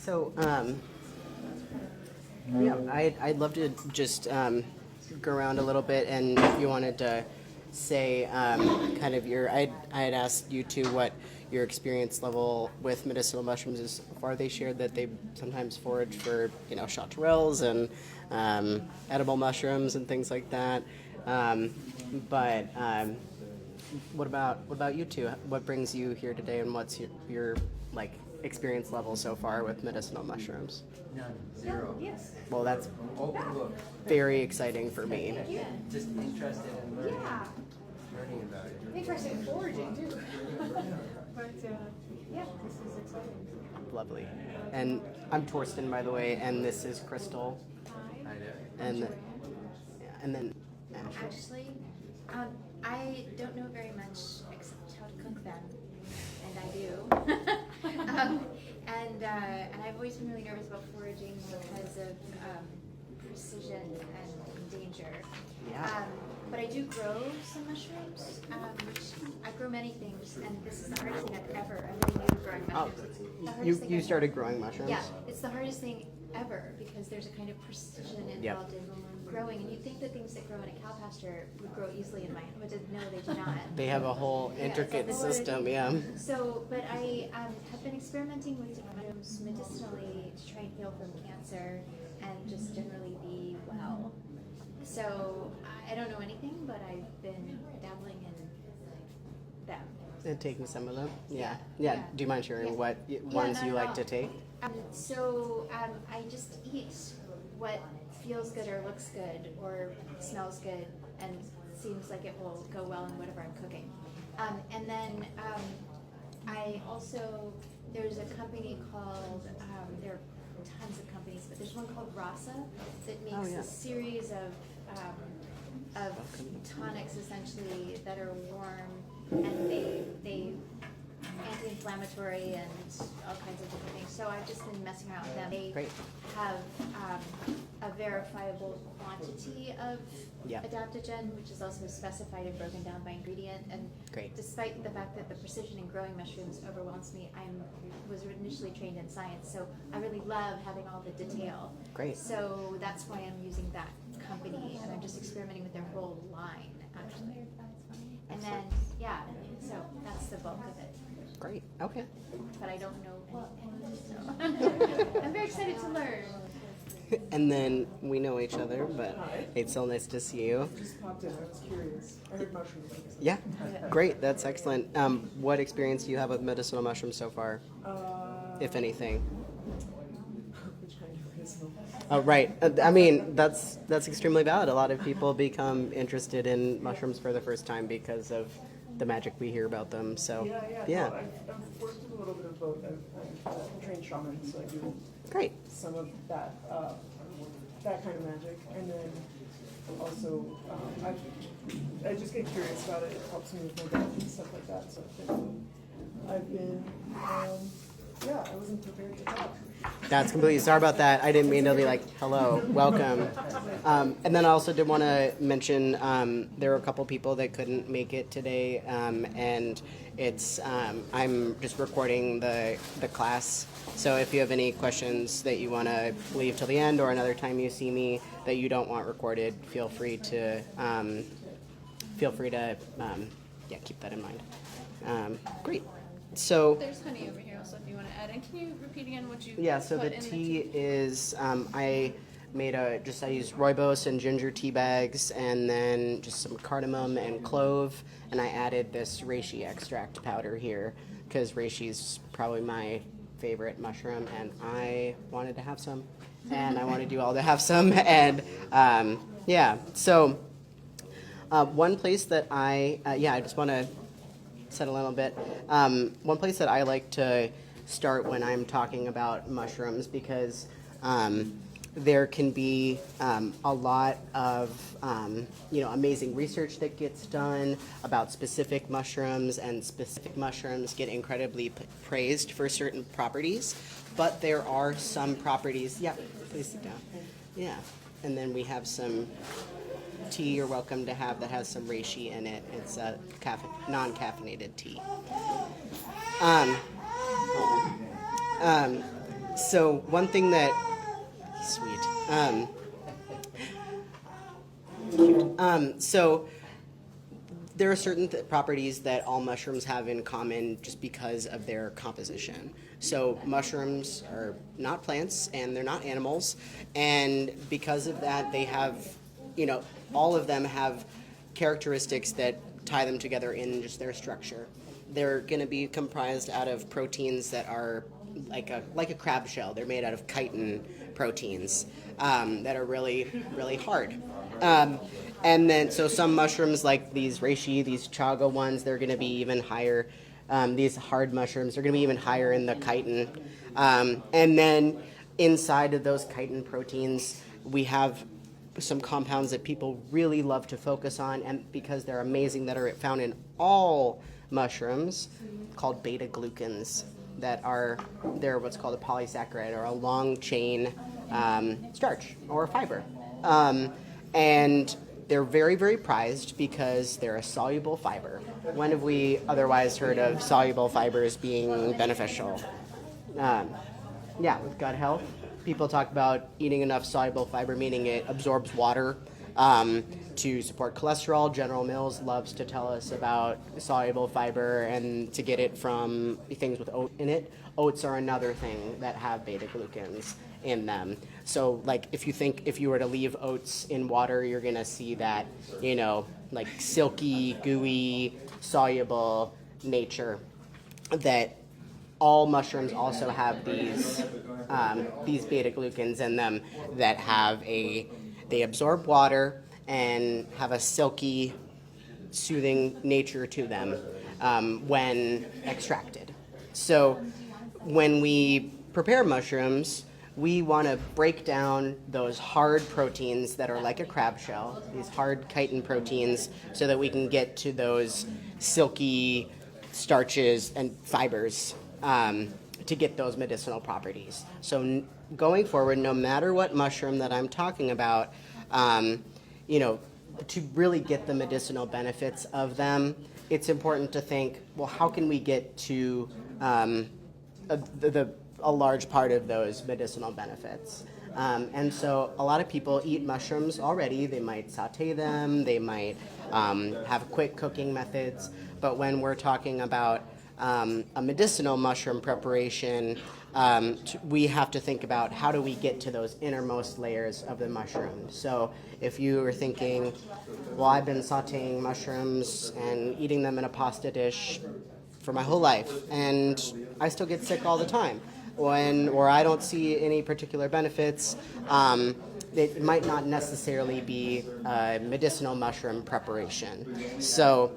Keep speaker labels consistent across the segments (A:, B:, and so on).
A: So, yeah, I'd love to just go around a little bit, and if you wanted to say kind of I had asked you two what your experience level with medicinal mushrooms is so far. They shared that they sometimes forage for chanterelles and edible mushrooms and things like that. But what about you two? What brings you here today, and what's your like experience level so far with medicinal mushrooms?
B: None. Zero.
C: Yes.
A: Well, that's
B: Open book.
A: very exciting for me.
B: Just interested in learning,
C: Yeah.
B: learning about it.
C: Interested in foraging too. But yeah, this is exciting.
A: Lovely. And I'm Torsten, by the way, and this is Crystal.
B: Hi there.
A: And then Ashley.
D: Actually, I don't know very much except how to cook them, and I do. And I've always been really nervous about foraging because of precision and danger.
A: Yeah.
D: But I do grow some mushrooms, which I grow many things, and this is the hardest thing I've ever been growing mushrooms. It's the hardest thing
A: You
D: I've
A: started
D: ever-
A: growing mushrooms?
D: Yeah, it's the hardest thing ever because there's a kind of precision involved in growing, and you'd think the things that grow in a cow pasture would grow easily in mine, but no, they do not.
A: They have a whole intricate system, yeah.
D: So, but I have been experimenting with different mushrooms medicinally to try and heal from cancer and just generally be well. So I don't know anything, but I've been dabbling in them.
A: And taking some of them? Yeah.
D: Yeah.
A: Do you mind sharing
D: Yeah.
A: what
D: Yeah,
A: ones
D: not
A: you
D: at
A: like
D: all.
A: to take?
D: I just eat what feels good or looks good or smells good and seems like it will go well in whatever I'm cooking. And then I also, there's a company called, there are tons of companies, but there's one called Rasa that makes
A: yeah.
D: a series of tonics essentially that are warm, and they anti-inflammatory and all kinds of different things. So I've just been messing around with them. They
A: Great.
D: have a verifiable quantity of
A: Yeah.
D: adaptogen, which is also specified and broken down by ingredient. And
A: Great.
D: despite the fact that the precision in growing mushrooms overwhelms me, I was initially trained in science, so I really love having all the detail.
A: Great.
D: So that's why I'm using that company, and I'm just experimenting with their whole line, actually. And then, yeah, so that's the bulk of it.
A: Great. Okay.
D: But I don't know anything, so I'm very excited to learn.
A: And then we know each other, but it's so nice to see you.
E: Just popped in. I was curious. I heard mushrooms.
A: Yeah. Great. That's excellent. What experience do you have with medicinal mushrooms so far, if anything?
E: Which kind of medicinal?
A: Oh, right. I mean, that's extremely valid. A lot of people become interested in mushrooms for the first time because of the magic we hear about them. So,
E: Yeah. No, I've worked with a little bit of both. I'm a trained shaman, so I do
A: Great.
E: some of that that kind of magic, and then also I just get curious about it. It helps me with my gut and stuff like that. So I've been I wasn't prepared to talk.
A: That's completely sorry about that. I didn't mean to be like, hello, welcome. And then I also did want to mention there were a couple people that couldn't make it today, and it's I'm just recording the class. So if you have any questions that you want to leave till the end or another time you see me that you don't want recorded, feel free to keep that in mind. Great. So.
F: There's honey over here also if you want to add in. Can you repeat again what you
A: Yeah, so
F: put
A: the
F: in
A: tea is, I used rooibos and ginger tea bags, and then just some cardamom and clove, and I added this reishi extract powder here, because reishi's probably my favorite mushroom, and I wanted to have some, and I wanted you all to have some, and so one place that I just want to set a little bit. One place that I like to start when I'm talking about mushrooms, because there can be a lot of amazing research that gets done about specific mushrooms, and specific mushrooms get incredibly praised for certain properties, but there are some properties. Yeah, please sit down. Yeah, and then we have some tea you're welcome to have that has some reishi in it. It's a non-caffeinated tea. So one thing that sweet. So there are certain properties that all mushrooms have in common just because of their composition. So mushrooms are not plants and they're not animals, and because of that, they have, all of them have characteristics that tie them together in just their structure. They're going to be comprised out of proteins that are like a crab shell. They're made out of chitin proteins that are really, really hard. And then, so some mushrooms like these reishi, these chaga ones, they're going to be even higher. These hard mushrooms are going to be even higher in the chitin. And then inside of those chitin proteins, we have some compounds that people really love to focus on, and because they're amazing, that are found in all mushrooms, called beta-glucans, they're what's called a polysaccharide, or a long chain starch or fiber. And they're very, very prized because they're a soluble fiber. When have we otherwise heard of soluble fibers being beneficial? With gut health. People talk about eating enough soluble fiber, meaning it absorbs water to support cholesterol. General Mills loves to tell us about soluble fiber and to get it from things with oat in it. Oats are another thing that have beta-glucans in them. So like if you were to leave oats in water, you're gonna see that, like silky, gooey, soluble nature. That all mushrooms also have these beta-glucans in them that they absorb water and have a silky, soothing nature to them when extracted. So when we prepare mushrooms, we want to break down those hard proteins that are like a crab shell, these hard chitin proteins, so that we can get to those silky starches and fibers to get those medicinal properties. So going forward, no matter what mushroom that I'm talking about, to really get the medicinal benefits of them, it's important to think, well, how can we get to a large part of those medicinal benefits? And so a lot of people eat mushrooms already. They might saute them, they might have quick cooking methods, but when we're talking about a medicinal mushroom preparation, we have to think about how do we get to those innermost layers of the mushroom. So if you are thinking, well, I've been sauteing mushrooms and eating them in a pasta dish for my whole life, and I still get sick all the time, or I don't see any particular benefits, it might not necessarily be a medicinal mushroom preparation. So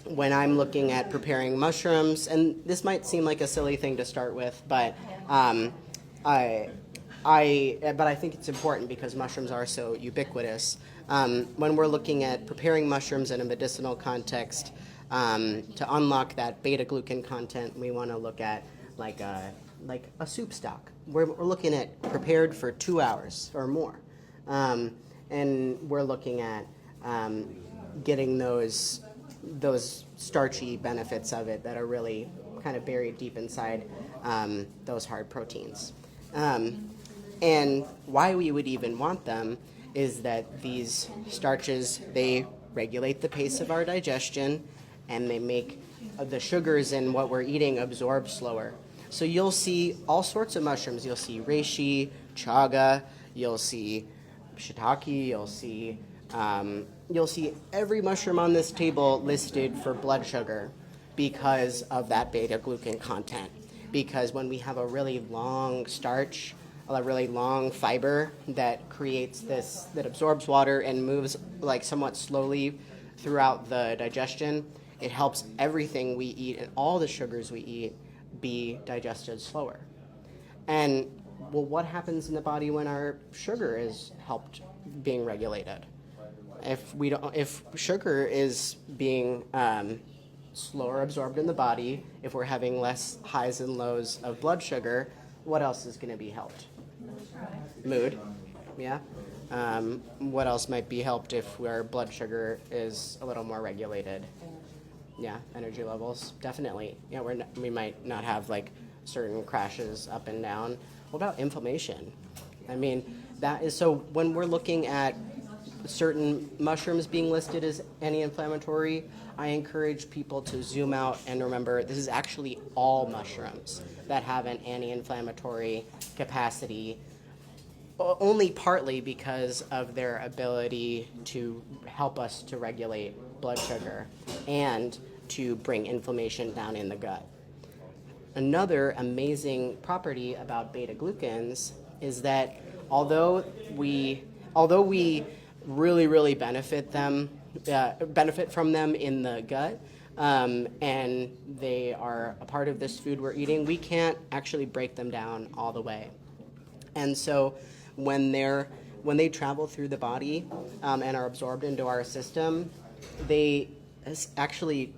A: when I'm looking at preparing mushrooms, and this might seem like a silly thing to start with, but I think it's important because mushrooms are so ubiquitous. When we're looking at preparing mushrooms in a medicinal context, to unlock that beta-glucan content, we want to look at like a soup stock. We're looking at prepared for 2 hours or more, and we're looking at getting those starchy benefits of it that are really kind of buried deep inside those hard proteins. And why we would even want them is that these starches, they regulate the pace of our digestion, and they make the sugars in what we're eating absorb slower. So you'll see all sorts of mushrooms. You'll see reishi, chaga, you'll see shiitake, you'll see every mushroom on this table listed for blood sugar because of that beta-glucan content. Because when we have a really long starch, a really long fiber that creates this, that absorbs water and moves like somewhat slowly throughout the digestion, it helps everything we eat and all the sugars we eat be digested slower. And well, what happens in the body when our sugar is helped being regulated? If sugar is being slower absorbed in the body, if we're having less highs and lows of blood sugar, what else is going to be helped? Mood, yeah. What else might be helped if our blood sugar is a little more regulated? Yeah, energy levels, definitely. Yeah, we might not have like certain crashes up and down. What about inflammation? I mean, that is, so when we're looking at certain mushrooms being listed as anti-inflammatory, I encourage people to zoom out and remember this is actually all mushrooms that have an anti-inflammatory capacity, only partly because of their ability to help us to regulate blood sugar and to bring inflammation down in the gut. Another amazing property about beta-glucans is that although we really benefit from them in the gut, and they are a part of this food we're eating, we can't actually break them down all the way. And so when they travel through the body and are absorbed into our system, they actually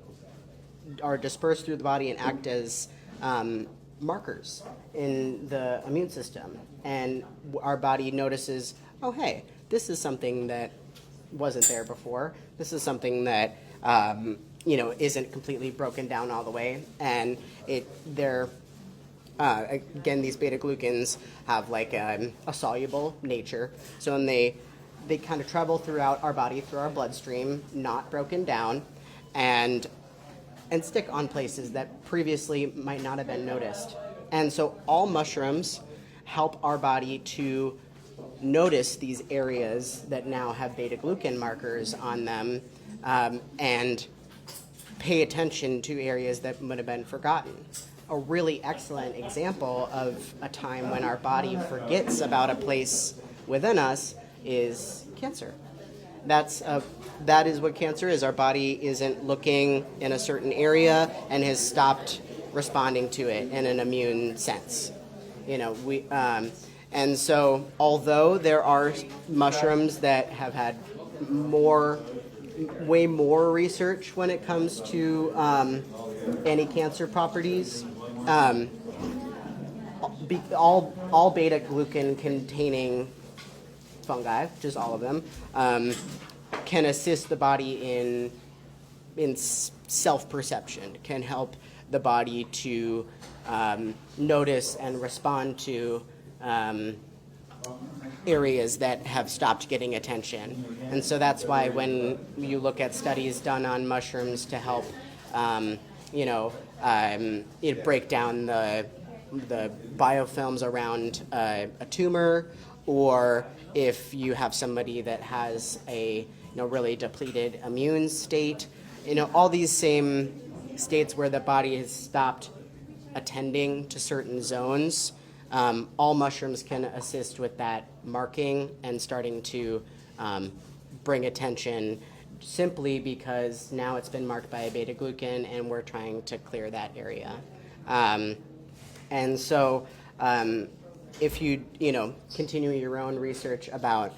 A: are dispersed through the body and act as markers in the immune system. And our body notices, oh, hey, this is something that wasn't there before. This is something that isn't completely broken down all the way. And again, these beta-glucans have like a soluble nature. So when they kind of travel throughout our body, through our bloodstream, not broken down, and stick on places that previously might not have been noticed. And so all mushrooms help our body to notice these areas that now have beta-glucan markers on them, and pay attention to areas that would have been forgotten. A really excellent example of a time when our body forgets about a place within us is cancer. That is what cancer is. Our body isn't looking in a certain area and has stopped responding to it in an immune sense. And so although there are mushrooms that have had way more research when it comes to anti-cancer properties, all beta-glucan containing fungi, which is all of them, can assist the body in self-perception, can help the body to notice and respond to areas that have stopped getting attention. And so that's why when you look at studies done on mushrooms to help break down the biofilms around a tumor, or if you have somebody that has a really depleted immune state, all these same states where the body has stopped attending to certain zones, all mushrooms can assist with that marking and starting to bring attention, simply because now it's been marked by a beta-glucan and we're trying to clear that area. And so if you continue your own research about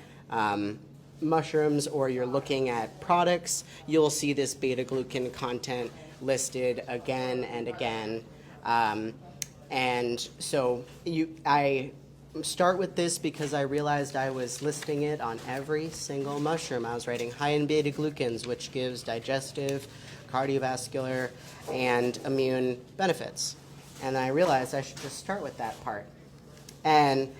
A: mushrooms, or you're looking at products, you'll see this beta-glucan content listed again and again. And so I start with this because I realized I was listing it on every single mushroom. I was writing high in beta-glucans, which gives digestive, cardiovascular, and immune benefits. And I realized I should just start with that part. And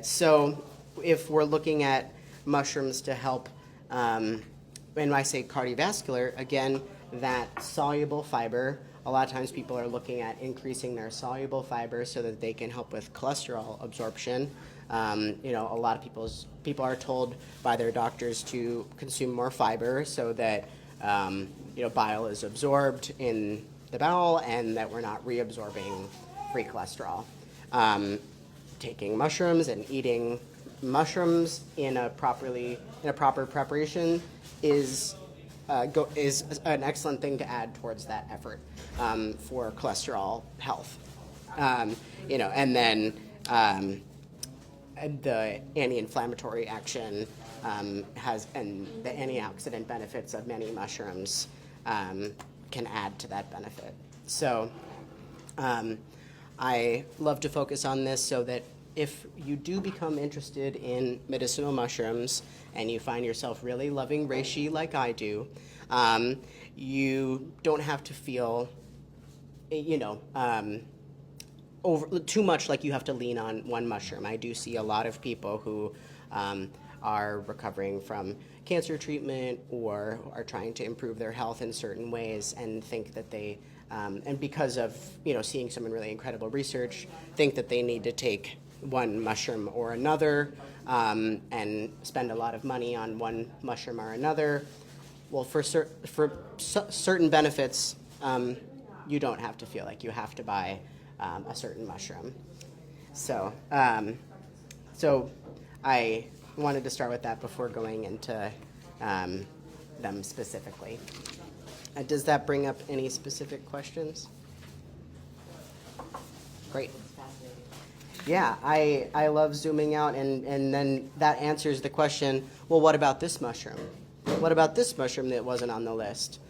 A: so if we're looking at mushrooms to help, when I say cardiovascular, again, that soluble fiber, a lot of times people are looking at increasing their soluble fiber so that they can help with cholesterol absorption. A lot of people are told by their doctors to consume more fiber so that bile is absorbed in the bowel and that we're not reabsorbing free cholesterol. Taking mushrooms and eating mushrooms in a proper preparation is an excellent thing to add towards that effort for cholesterol health. And then the anti-inflammatory action and the antioxidant benefits of many mushrooms can add to that benefit. So I love to focus on this so that if you do become interested in medicinal mushrooms and you find yourself really loving reishi like I do, you don't have to feel, over too much like you have to lean on one mushroom. I do see a lot of people who are recovering from cancer treatment or are trying to improve their health in certain ways and think that they, and because of seeing some really incredible research, think that they need to take one mushroom or another and spend a lot of money on one mushroom or another. Well, for certain benefits, you don't have to feel like you have to buy a certain mushroom. So, so I wanted to start with that before going into them specifically. Does that bring up any specific questions? Great. Yeah, I love zooming out, and then that answers the question, well, what about this mushroom? What about this mushroom that wasn't on the list?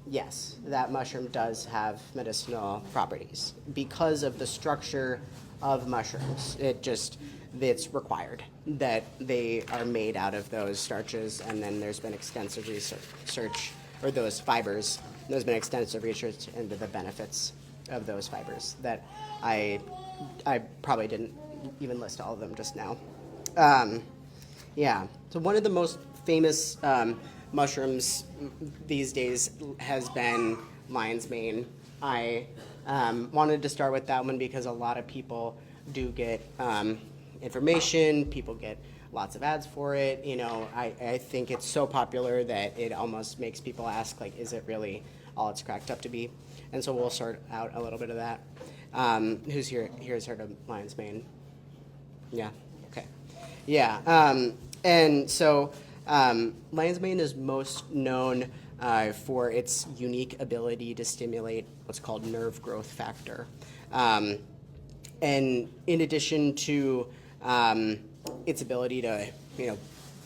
A: Yes, that mushroom does have medicinal properties because of the structure of mushrooms. It's required that they are made out of those starches, and then there's been extensive research, or those fibers, there's been extensive research into the benefits of those fibers that I probably didn't even list all of them just now. Yeah, so one of the most famous mushrooms these days has been lion's mane. I wanted to start with that one because a lot of people do get information, people get lots of ads for it. I think it's so popular that it almost makes people ask, like, is it really all it's cracked up to be? And so we'll sort out a little bit of that. Who's here's heard of lion's mane? Yeah, okay. Yeah, and so lion's mane is most known for its unique ability to stimulate what's called nerve growth factor. And in addition to its ability to,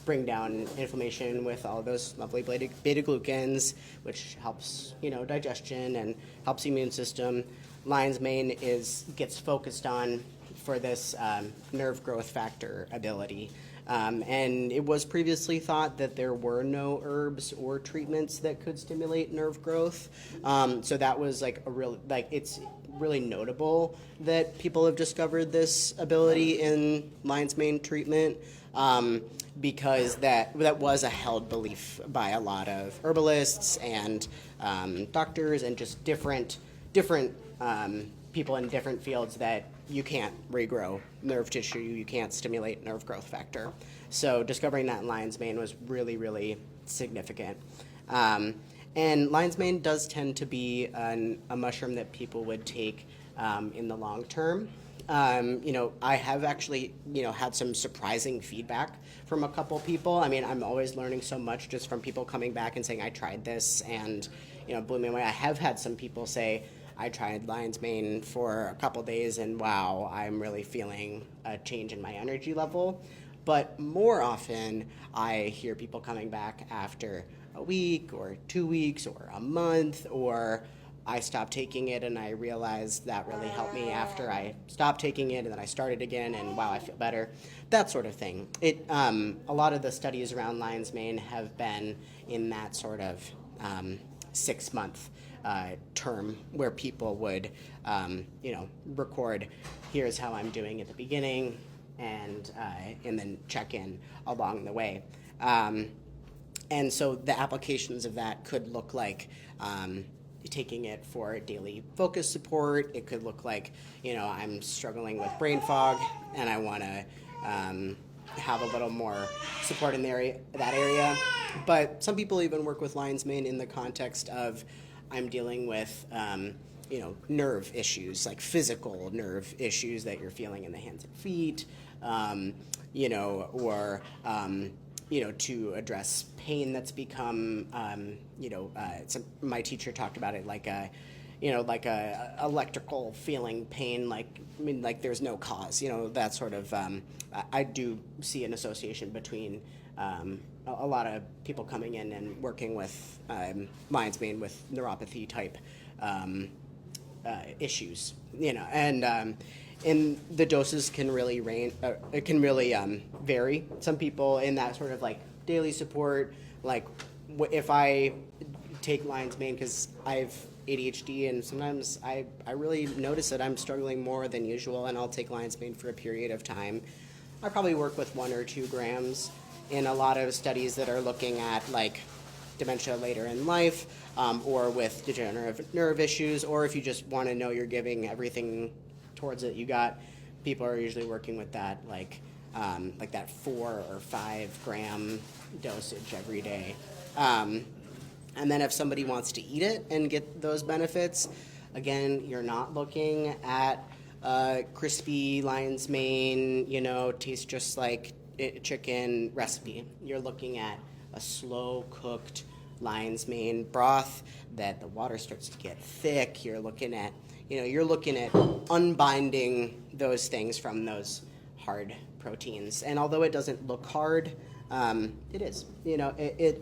A: bring down inflammation with all of those lovely beta-glucans, which helps, digestion and helps the immune system, lion's mane gets focused on for this nerve growth factor ability. And it was previously thought that there were no herbs or treatments that could stimulate nerve growth. So that was it's really notable that people have discovered this ability in lion's mane treatment, because that was a held belief by a lot of herbalists and doctors and just different people in different fields that you can't regrow nerve tissue, you can't stimulate nerve growth factor. So discovering that in lion's mane was really, really significant. And lion's mane does tend to be a mushroom that people would take in the long term. I have actually, had some surprising feedback from a couple people. I mean, I'm always learning so much just from people coming back and saying, I tried this and, blew me away. I have had some people say, I tried lion's mane for a couple days and wow, I'm really feeling a change in my energy level. But more often, I hear people coming back after a week or 2 weeks or a month, or I stopped taking it and I realized that really helped me after I stopped taking it and then I started again and wow, I feel better, that sort of thing. A lot of the studies around lion's mane have been in that sort of 6-month term where people would, record, here's how I'm doing at the beginning and then check in along the way. And so the applications of that could look like taking it for daily focus support. It could look like, I'm struggling with brain fog and I want to have a little more support in that area. But some people even work with lion's mane in the context of I'm dealing with, nerve issues, like physical nerve issues that you're feeling in the hands and feet, or to address pain that's become, my teacher talked about it like a electrical feeling pain, like there's no cause, that sort of, I do see an association between a lot of people coming in and working with lion's mane with neuropathy type issues, and the doses can really vary. Some people in that sort of like daily support, like if I take lion's mane, because I've ADHD, and sometimes I really notice that I'm struggling more than usual, and I'll take lion's mane for a period of time. I probably work with 1 or 2 grams in a lot of studies that are looking at like dementia later in life, or with degenerative nerve issues, or if you just want to know you're giving everything towards it you got, people are usually working with that like that 4 or 5 gram dosage every day. And then if somebody wants to eat it and get those benefits, again, you're not looking at crispy lion's mane, tastes just like chicken recipe. You're looking at a slow cooked lion's mane broth that the water starts to get thick. You're looking at unbinding those things from those hard proteins. And although it doesn't look hard, it is.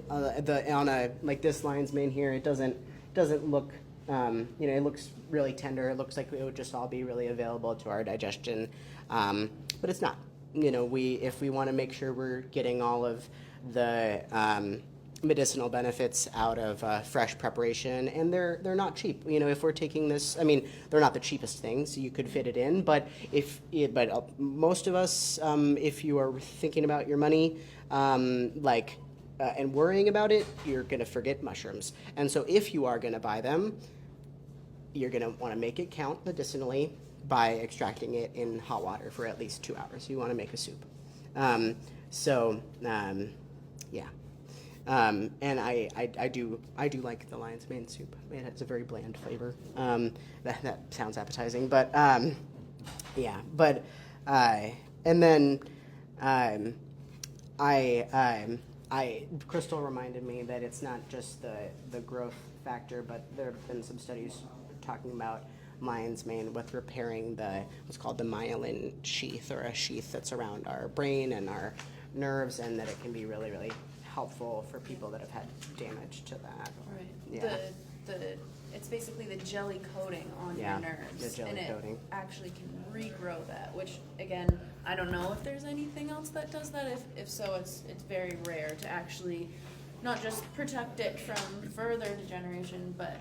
A: On a like this lion's mane here, it doesn't look. It looks really tender. It looks like it would just all be really available to our digestion, but it's not. If we want to make sure we're getting all of the medicinal benefits out of fresh preparation, and they're not cheap. If we're taking this, they're not the cheapest things. You could fit it in, but most of us, if you are thinking about your money, and worrying about it, you're gonna forget mushrooms. And so, if you are gonna buy them, you're gonna want to make it count medicinally by extracting it in hot water for at least 2 hours. You want to make a soup. Yeah. And I do like the lion's mane soup. It has a very bland flavor. That sounds appetizing, but yeah. But and then Crystal reminded me that it's not just the growth factor, but there have been some studies talking about lion's mane with repairing what's called the myelin sheath, or a sheath that's around our brain and our nerves, and that it can be really, really helpful for people that have had damage to that.
F: Right.
A: Yeah.
F: It's basically the jelly coating on
A: Yeah,
F: your nerves.
A: the jelly
F: and it
A: coating.
F: actually can regrow that, which again, I don't know if there's anything else that does that. If so, it's very rare to actually not just protect it from further degeneration, but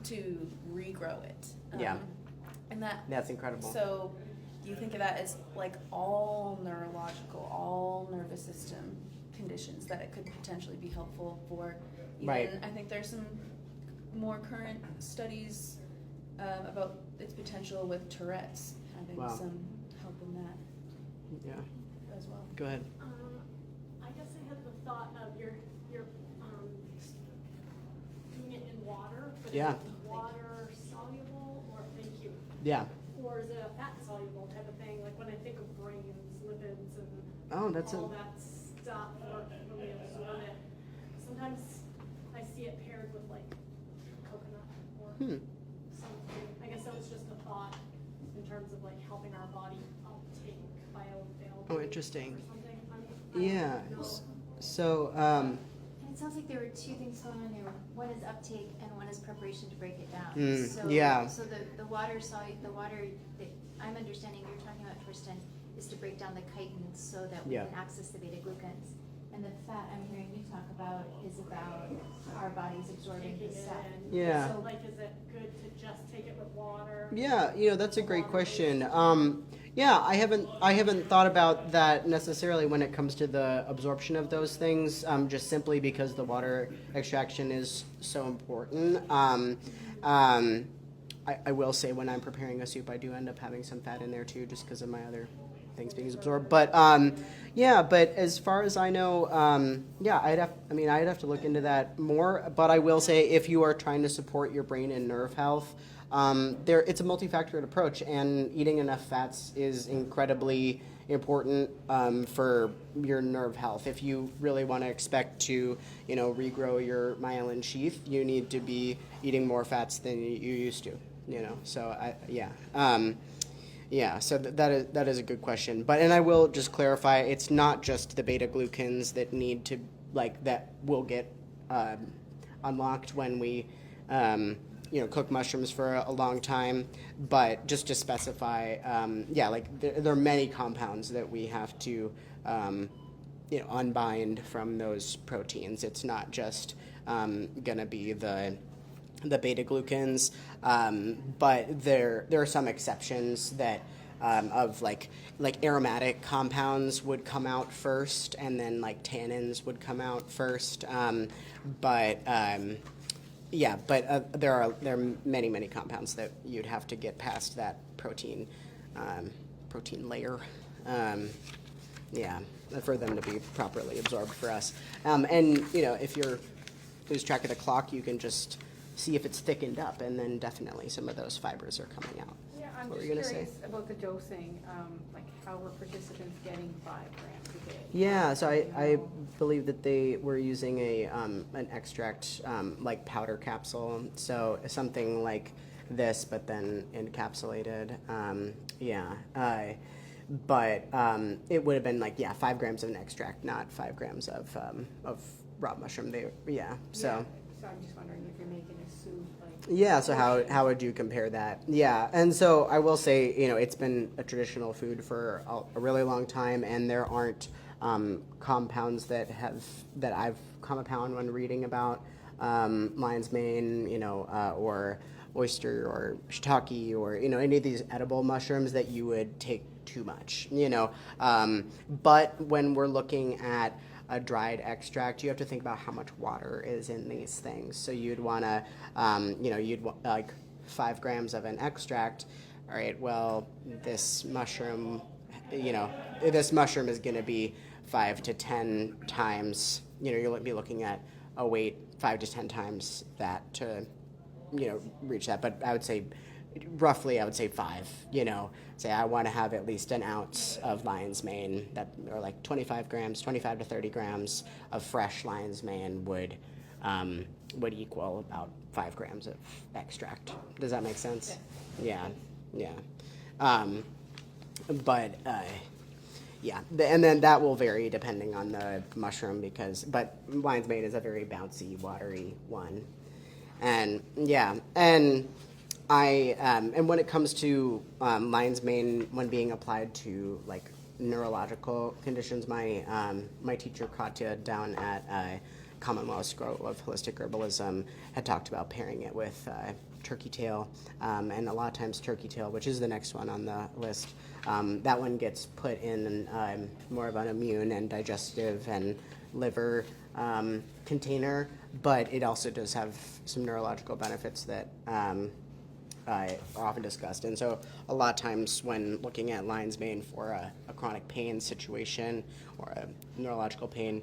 F: to regrow it.
A: Yeah.
F: And
A: That's incredible.
F: So you think of that as like all neurological, all nervous system conditions that it could potentially be helpful for. Even,
A: Right.
F: I think there's some more current studies about its potential with Tourette's having
A: Wow.
F: some help in that
A: Yeah.
F: as well.
A: Go ahead.
G: I guess I had the thought of you're doing it in water, but
A: Yeah.
G: is it water soluble, or thank you,
A: Yeah.
G: or is it a fat soluble type of thing? Like when I think of brains, lipids, and
A: Oh, that's
G: all that stuff, or when we absorb it, sometimes I see it paired with like coconut or something. I guess that was just a thought in terms of like helping our body uptake bioavailability.
A: Oh, interesting.
G: Or something.
A: Yeah.
G: I don't know.
A: So,
D: And it sounds like there were 2 things going on there. One is uptake, and one is preparation to break it down.
A: Yeah.
D: So the water that I'm understanding you're talking about, Tristan, is to break down the chitins so that we
A: Yeah.
D: can access the beta glucans. And the fat I'm hearing you talk about is about our bodies absorbing
G: Taking
D: this
G: it
D: stuff.
G: in.
A: Yeah.
G: So like, is it good to just take it with water?
A: yeah, that's a great question. Yeah, I haven't thought about that necessarily when it comes to the absorption of those things, just simply because the water extraction is so important. I will say when I'm preparing a soup, I do end up having some fat in there too, just because of my other things being absorbed. But but as far as I know, I'd have to look into that more. But I will say, if you are trying to support your brain and nerve health, it's a multifactorial approach, and eating enough fats is incredibly important for your nerve health. If you really want to expect to, regrow your myelin sheath, you need to be eating more fats than you used to. So so that is a good question. And I will just clarify, it's not just the beta glucans that need to that will get unlocked when we cook mushrooms for a long time. But just to specify, there are many compounds that we have to unbind from those proteins. It's not just gonna be the the beta glucans, but there are some exceptions that of like aromatic compounds would come out first, and then like tannins would come out first. But there are many compounds that you'd have to get past that protein layer. For them to be properly absorbed for us. And if you lose track of the clock, you can just see if it's thickened up, and then definitely some of those fibers are coming out.
C: Yeah, I'm
A: What were
C: just
A: you gonna
C: curious
A: say?
C: about the dosing, like how were participants getting 5 grams a day?
A: Yeah, so I believe that they were using an extract like powder capsule, so something like this, but then encapsulated. But it would have been like 5 grams of an extract, not 5 grams of raw mushroom. So.
C: Yeah, so I'm just wondering if you're making a soup, like.
A: Yeah, so how would you compare that? Yeah, and so I will say, it's been a traditional food for a really long time, and there aren't compounds that I've come upon when reading about lion's mane, or oyster or shiitake or any of these edible mushrooms that you would take too much. But when we're looking at a dried extract, you have to think about how much water is in these things. So you'd want to, like 5 grams of an extract. All right, well, this mushroom is going to be 5 to 10 times, you'll be looking at a weight 5 to 10 times that to, reach that. But I would say, roughly, 5, say I want to have at least an ounce of lion's mane, or like 25 to 30 grams of fresh lion's mane would equal about 5 grams of extract. Does that make sense? Yeah. And then that will vary depending on the mushroom but lion's mane is a very bouncy, watery one. And and when it comes to lion's mane, when being applied to like neurological conditions, my teacher Katya down at Commonwealth School of Holistic Herbalism had talked about pairing it with turkey tail, and a lot of times turkey tail, which is the next one on the list, that one gets put in more of an immune and digestive and liver container, but it also does have some neurological benefits that are often discussed. And so a lot of times when looking at lion's mane for a chronic pain situation or a neurological pain,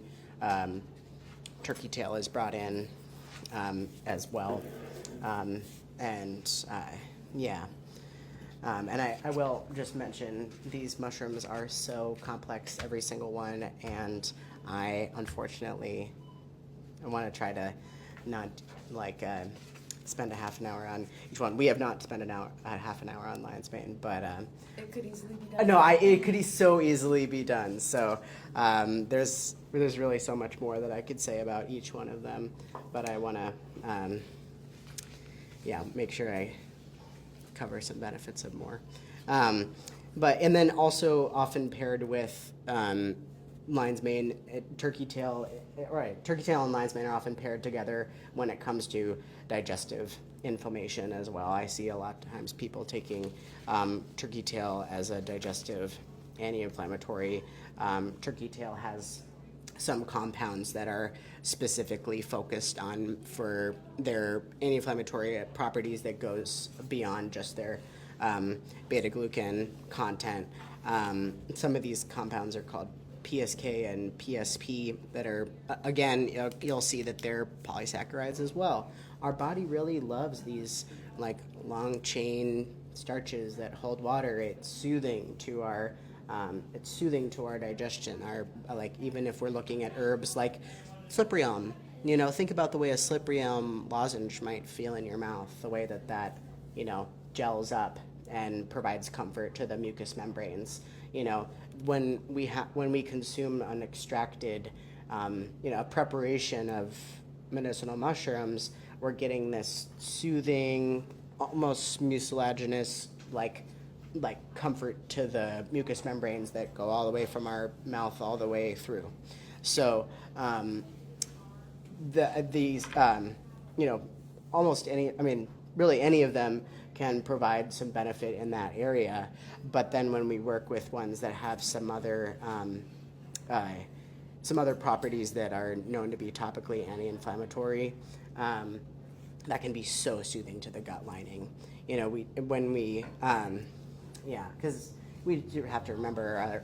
A: turkey tail is brought in as well. And I will just mention these mushrooms are so complex, every single one, and I want to try to not spend a half an hour on each one. We have not spent half an hour on lion's mane, but
F: It could easily be done.
A: no, it could so easily be done. So there's really so much more that I could say about each one of them, but I want to make sure I cover some benefits of more. And then also often paired with lion's mane, turkey tail and lion's mane are often paired together when it comes to digestive inflammation as well. I see a lot of times people taking turkey tail as a digestive anti-inflammatory. Turkey tail has some compounds that are specifically focused on for their anti-inflammatory properties that goes beyond just their beta-glucan content. Some of these compounds are called PSK and PSP that are, again, you'll see that they're polysaccharides as well. Our body really loves these like long chain starches that hold water. It's soothing to our digestion. Even if we're looking at herbs like slippery elm, think about the way a slippery elm lozenge might feel in your mouth, the way that gels up and provides comfort to the mucous membranes. When we consume an extracted, a preparation of medicinal mushrooms, we're getting this soothing, almost mucilaginous, like comfort to the mucous membranes that go all the way from our mouth all the way through. So these almost any, I mean, really any of them can provide some benefit in that area. But then when we work with ones that have some other properties that are known to be topically anti-inflammatory, that can be so soothing to the gut lining. You know, because we do have to remember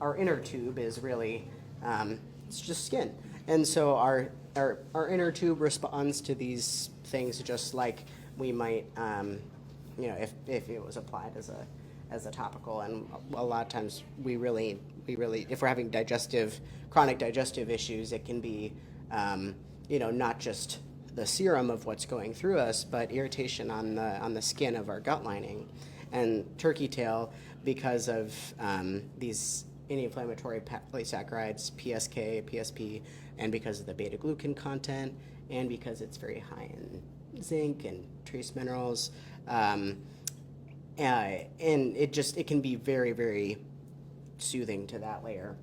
A: our inner tube is really, it's just skin. And so our inner tube responds to these things just like we might, if it was applied as a topical. And a lot of times we really, if we're having chronic digestive issues, it can be, not just the serum of what's going through us, but irritation on the skin of our gut lining. And turkey tail, because of these anti-inflammatory polysaccharides, PSK, PSP, and because of the beta-glucan content, and because it's very high in zinc and trace minerals, and it can be very, very soothing to that layer.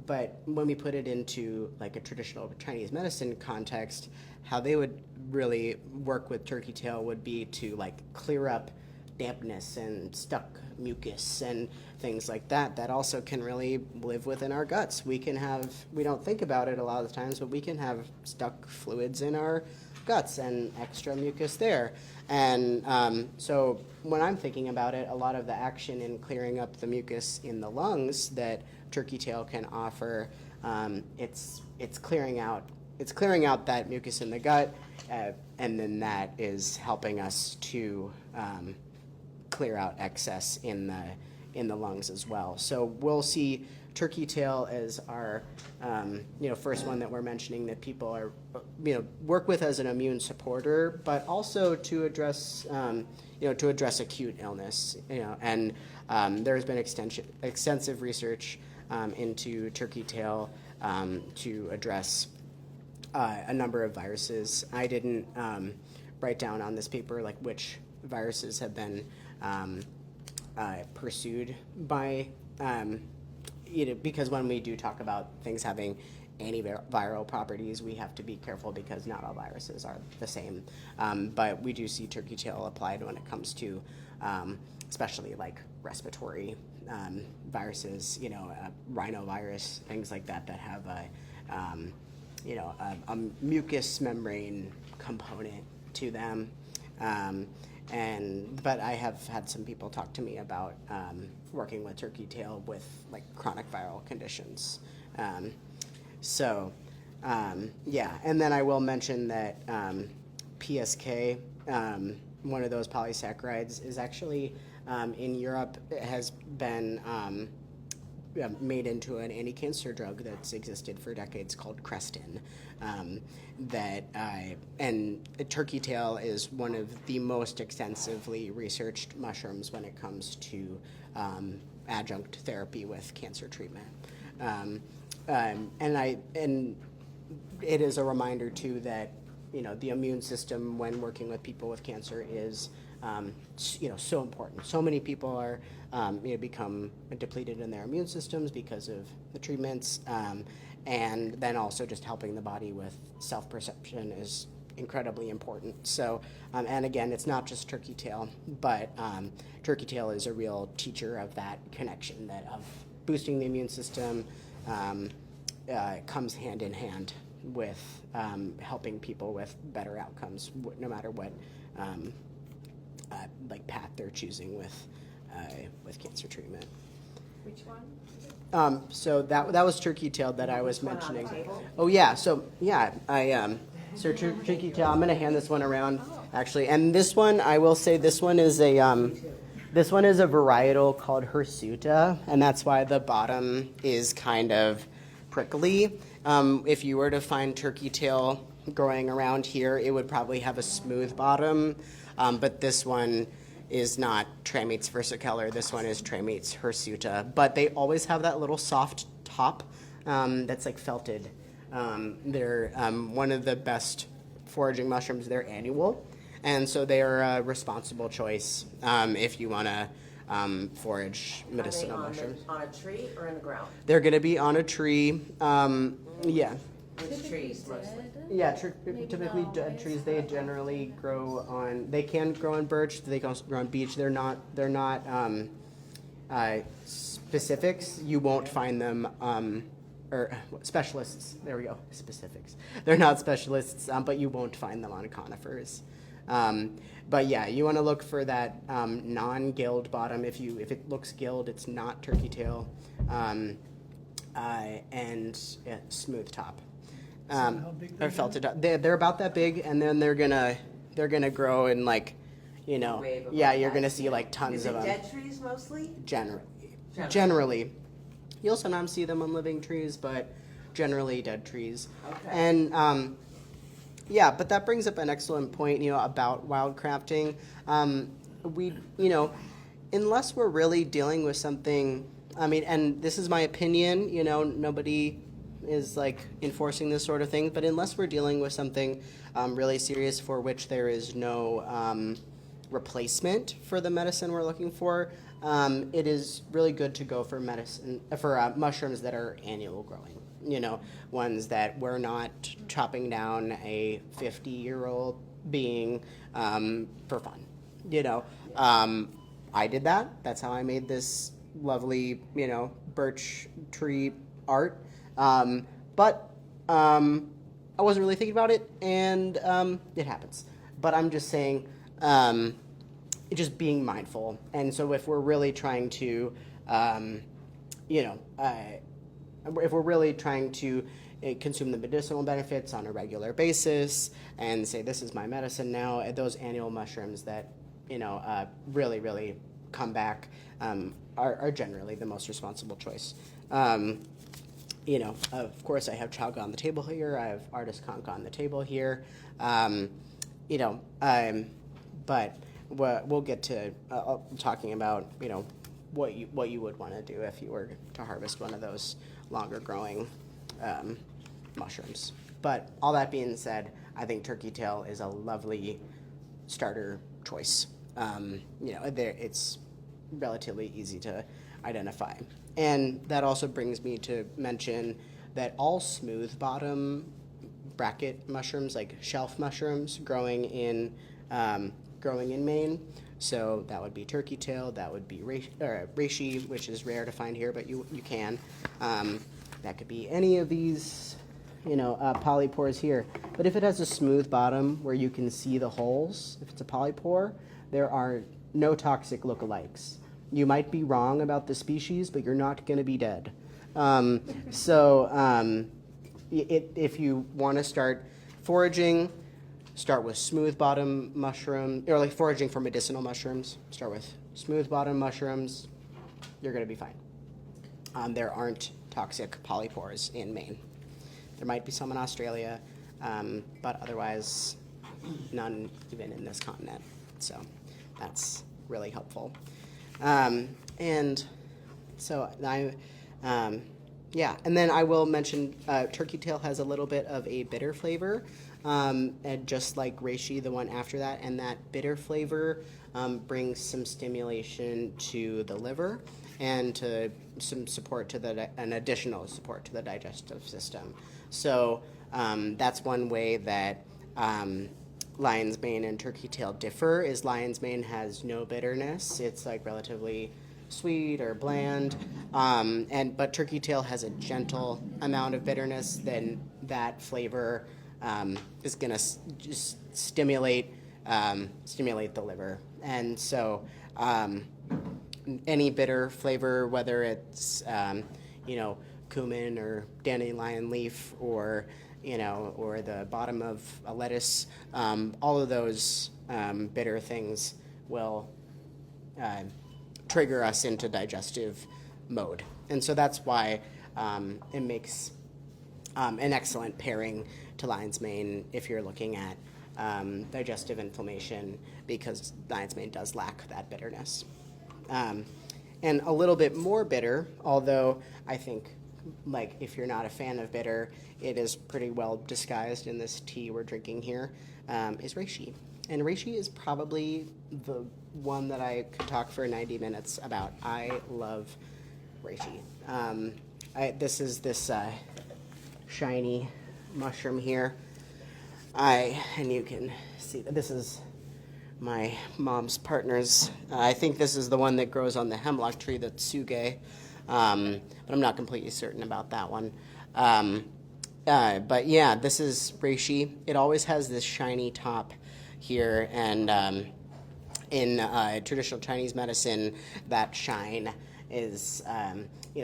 A: But when we put it into like a traditional Chinese medicine context, how they would really work with turkey tail would be to like clear up dampness and stuck mucus and things like that also can really live within our guts. We don't think about it a lot of the times, but we can have stuck fluids in our guts and extra mucus there. And so when I'm thinking about it, a lot of the action in clearing up the mucus in the lungs that turkey tail can offer, it's clearing out that mucus in the gut, and then that is helping us to clear out excess in the lungs as well. So we'll see turkey tail as our first one that we're mentioning that people are work with as an immune supporter, but also to address acute illness. And there's been extensive research into turkey tail to address a number of viruses. I didn't write down on this paper like which viruses have been pursued by, because when we do talk about things having antiviral properties, we have to be careful because not all viruses are the same. But we do see turkey tail applied when it comes to especially like respiratory viruses, rhinovirus, things like that have a mucous membrane component to them. But I have had some people talk to me about working with turkey tail with like chronic viral conditions. And then I will mention that PSK, one of those polysaccharides, is actually in Europe has been made into an anti-cancer drug that's existed for decades called Crestin. And turkey tail is one of the most extensively researched mushrooms when it comes to adjunct therapy with cancer treatment. And it is a reminder too that the immune system when working with people with cancer is so important. So many people are become depleted in their immune systems because of the treatments, and then also just helping the body with self-perception is incredibly important. So, and again, it's not just turkey tail, but turkey tail is a real teacher of that connection that of boosting the immune system comes hand in hand with helping people with better outcomes, no matter what path they're choosing with cancer treatment.
H: Which one?
A: So that was turkey tail that I was
H: Which one on the
A: mentioning.
H: table?
A: Oh yeah, so yeah, turkey tail. I'm gonna hand this one around actually, and this one I will say this one is a varietal called hirsuta, and that's why the bottom is kind of prickly. If you were to find turkey tail growing around here, it would probably have a smooth bottom, but this one is not Tramites versicolor. This one is Tramites hirsuta, but they always have that little soft top that's like felted. They're one of the best foraging mushrooms. They're annual, and so they are a responsible choice if you want to forage medicinal mushrooms.
H: On a tree or in the ground?
A: They're going to be on a tree. Yeah.
B: Which trees mostly?
A: Yeah,
F: Maybe
A: typically
F: not
A: dead
F: always.
A: trees. They generally grow on. They can grow on birch. They can also grow on beech. They're not. Specifics. You won't find them. Or specialists. There we go. Specifics. They're not specialists, but you won't find them on conifers. But yeah, you want to look for that non-gilled bottom. If it looks gilled, it's not turkey tail, and yeah, smooth top.
H: how big
A: Or felted up. They're about that big, and then they're gonna grow in like,
I: Wave of
A: yeah,
I: like
A: you're
I: that.
A: gonna see like tons
I: Is
A: of
I: it
A: them.
I: dead trees mostly?
A: Generally, you'll sometimes see them on living trees, but generally dead trees.
I: Okay.
A: And yeah, but that brings up an excellent point, about wildcrafting. We, unless we're really dealing with something, I mean, and this is my opinion, nobody is like enforcing this sort of thing, but unless we're dealing with something really serious for which there is no replacement for the medicine we're looking for, it is really good to go for mushrooms that are annual growing. Ones that we're not chopping down a 50-year-old being for fun. I did that. That's how I made this lovely, birch tree art. But I wasn't really thinking about it, and it happens. But I'm just saying, just being mindful. And so if we're really trying to, if we're really trying to consume the medicinal benefits on a regular basis and say, this is my medicine now, those annual mushrooms that, really, really come back are generally the most responsible choice. Of course, I have chaga on the table here. I have artist conch on the table here. But we'll get to talking about, what you would want to do if you were to harvest one of those longer growing mushrooms. But all that being said, I think turkey tail is a lovely starter choice. It's relatively easy to identify. And that also brings me to mention that all smooth bottom bracket mushrooms, like shelf mushrooms, growing in Maine. So that would be turkey tail, that would be reishi, which is rare to find here, but you can. That could be any of these, polypores here. But if it has a smooth bottom where you can see the holes, if it's a polypore, there are no toxic lookalikes. You might be wrong about the species, but you're not going to be dead. If you want to start foraging, start with smooth bottom mushroom, or like foraging for medicinal mushrooms. Start with smooth bottom mushrooms. You're going to be fine. There aren't toxic polypores in Maine. There might be some in Australia, but otherwise none even in this continent. So that's really helpful. And so and then I will mention turkey tail has a little bit of a bitter flavor, and just like reishi, the one after that, and that bitter flavor brings some stimulation to the liver and to some support to an additional support to the digestive system. So that's one way that lion's mane and turkey tail differ. Is lion's mane has no bitterness; it's like relatively sweet or bland, but turkey tail has a gentle amount of bitterness. Then that flavor is going to just stimulate the liver, and so any bitter flavor, whether it's cumin or dandelion leaf or or the bottom of a lettuce, all of those bitter things will trigger us into digestive mode. And so that's why it makes an excellent pairing to lion's mane if you're looking at digestive inflammation, because lion's mane does lack that bitterness. And a little bit more bitter, although I think like if you're not a fan of bitter, it is pretty well disguised in this tea we're drinking here, is reishi. And reishi is probably the one that I could talk for 90 minutes about. I love reishi. This is this shiny mushroom here. And you can see that this is my mom's partner's. I think this is the one that grows on the hemlock tree, the tsuge, but I'm not completely certain about that one. But yeah, this is reishi. It always has this shiny top here, and in traditional Chinese medicine, that shine is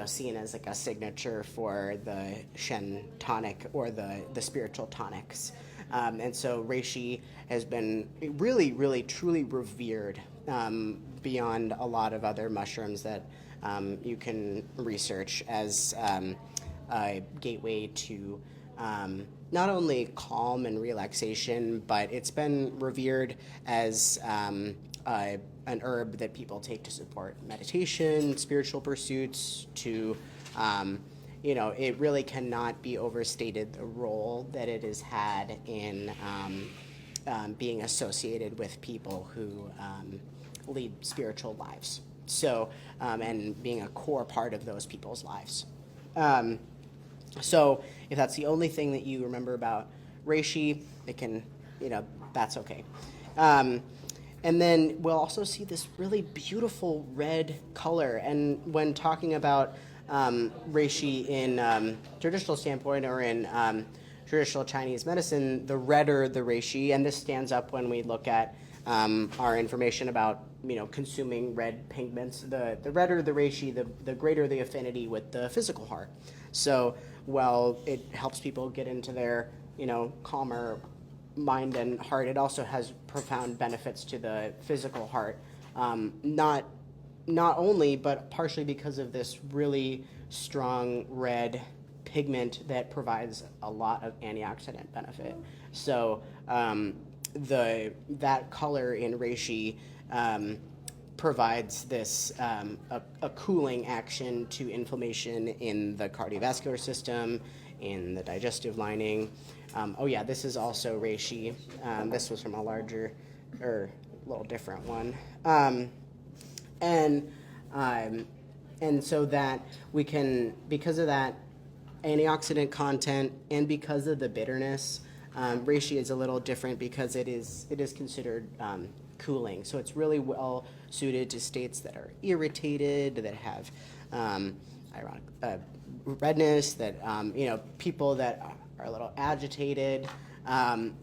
A: seen as like a signature for the Shen tonic or the spiritual tonics. And so reishi has been really, really, truly revered beyond a lot of other mushrooms that you can research as a gateway to not only calm and relaxation, but it's been revered as an herb that people take to support meditation, spiritual pursuits, to it really cannot be overstated the role that it has had in being associated with people who lead spiritual lives. So, and being a core part of those people's lives. So, if that's the only thing that you remember about reishi, it can, that's okay. And then we'll also see this really beautiful red color. And when talking about reishi in traditional standpoint or in traditional Chinese medicine, the redder the reishi, and this stands up when we look at our information about consuming red pigments. The redder the reishi, the greater the affinity with the physical heart. So while it helps people get into their calmer mind and heart, it also has profound benefits to the physical heart. Not only, but partially because of this really strong red pigment that provides a lot of antioxidant benefit. So that color in reishi provides this a cooling action to inflammation in the cardiovascular system, in the digestive lining. This is also reishi. This was from a larger or little different one. And so that we can, because of that antioxidant content and because of the bitterness, reishi is a little different because it is considered cooling. So it's really well suited to states that are irritated, that have redness, that people that are a little agitated, and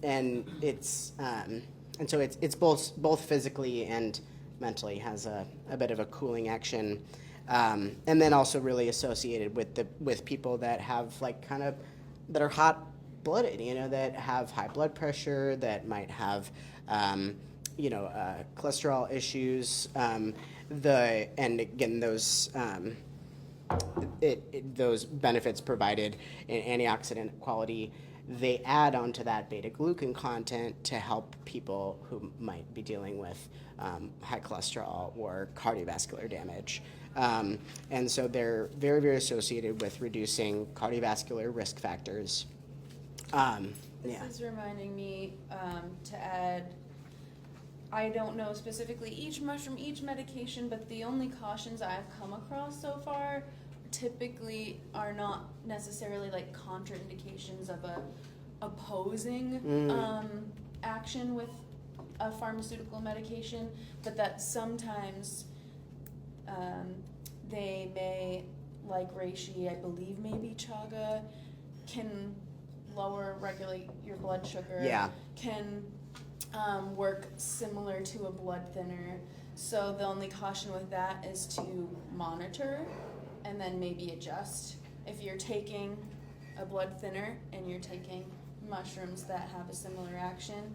A: so it's both physically and mentally has a bit of a cooling action, and then also really associated with people that have that are hot blooded, that have high blood pressure, that might have cholesterol issues, and again those those benefits provided in antioxidant quality, they add onto that beta glucan content to help people who might be dealing with high cholesterol or cardiovascular damage. And so they're very, very associated with reducing cardiovascular risk factors.
F: This is reminding me to add, I don't know specifically each mushroom, each medication, but the only cautions I've come across so far typically are not necessarily like contraindications of a opposing action with a pharmaceutical medication, but that sometimes they may, like reishi, I believe maybe chaga, can regulate your blood sugar, can work similar to a blood thinner. So the only caution with that is to monitor and then maybe adjust. If you're taking a blood thinner and you're taking mushrooms that have a similar action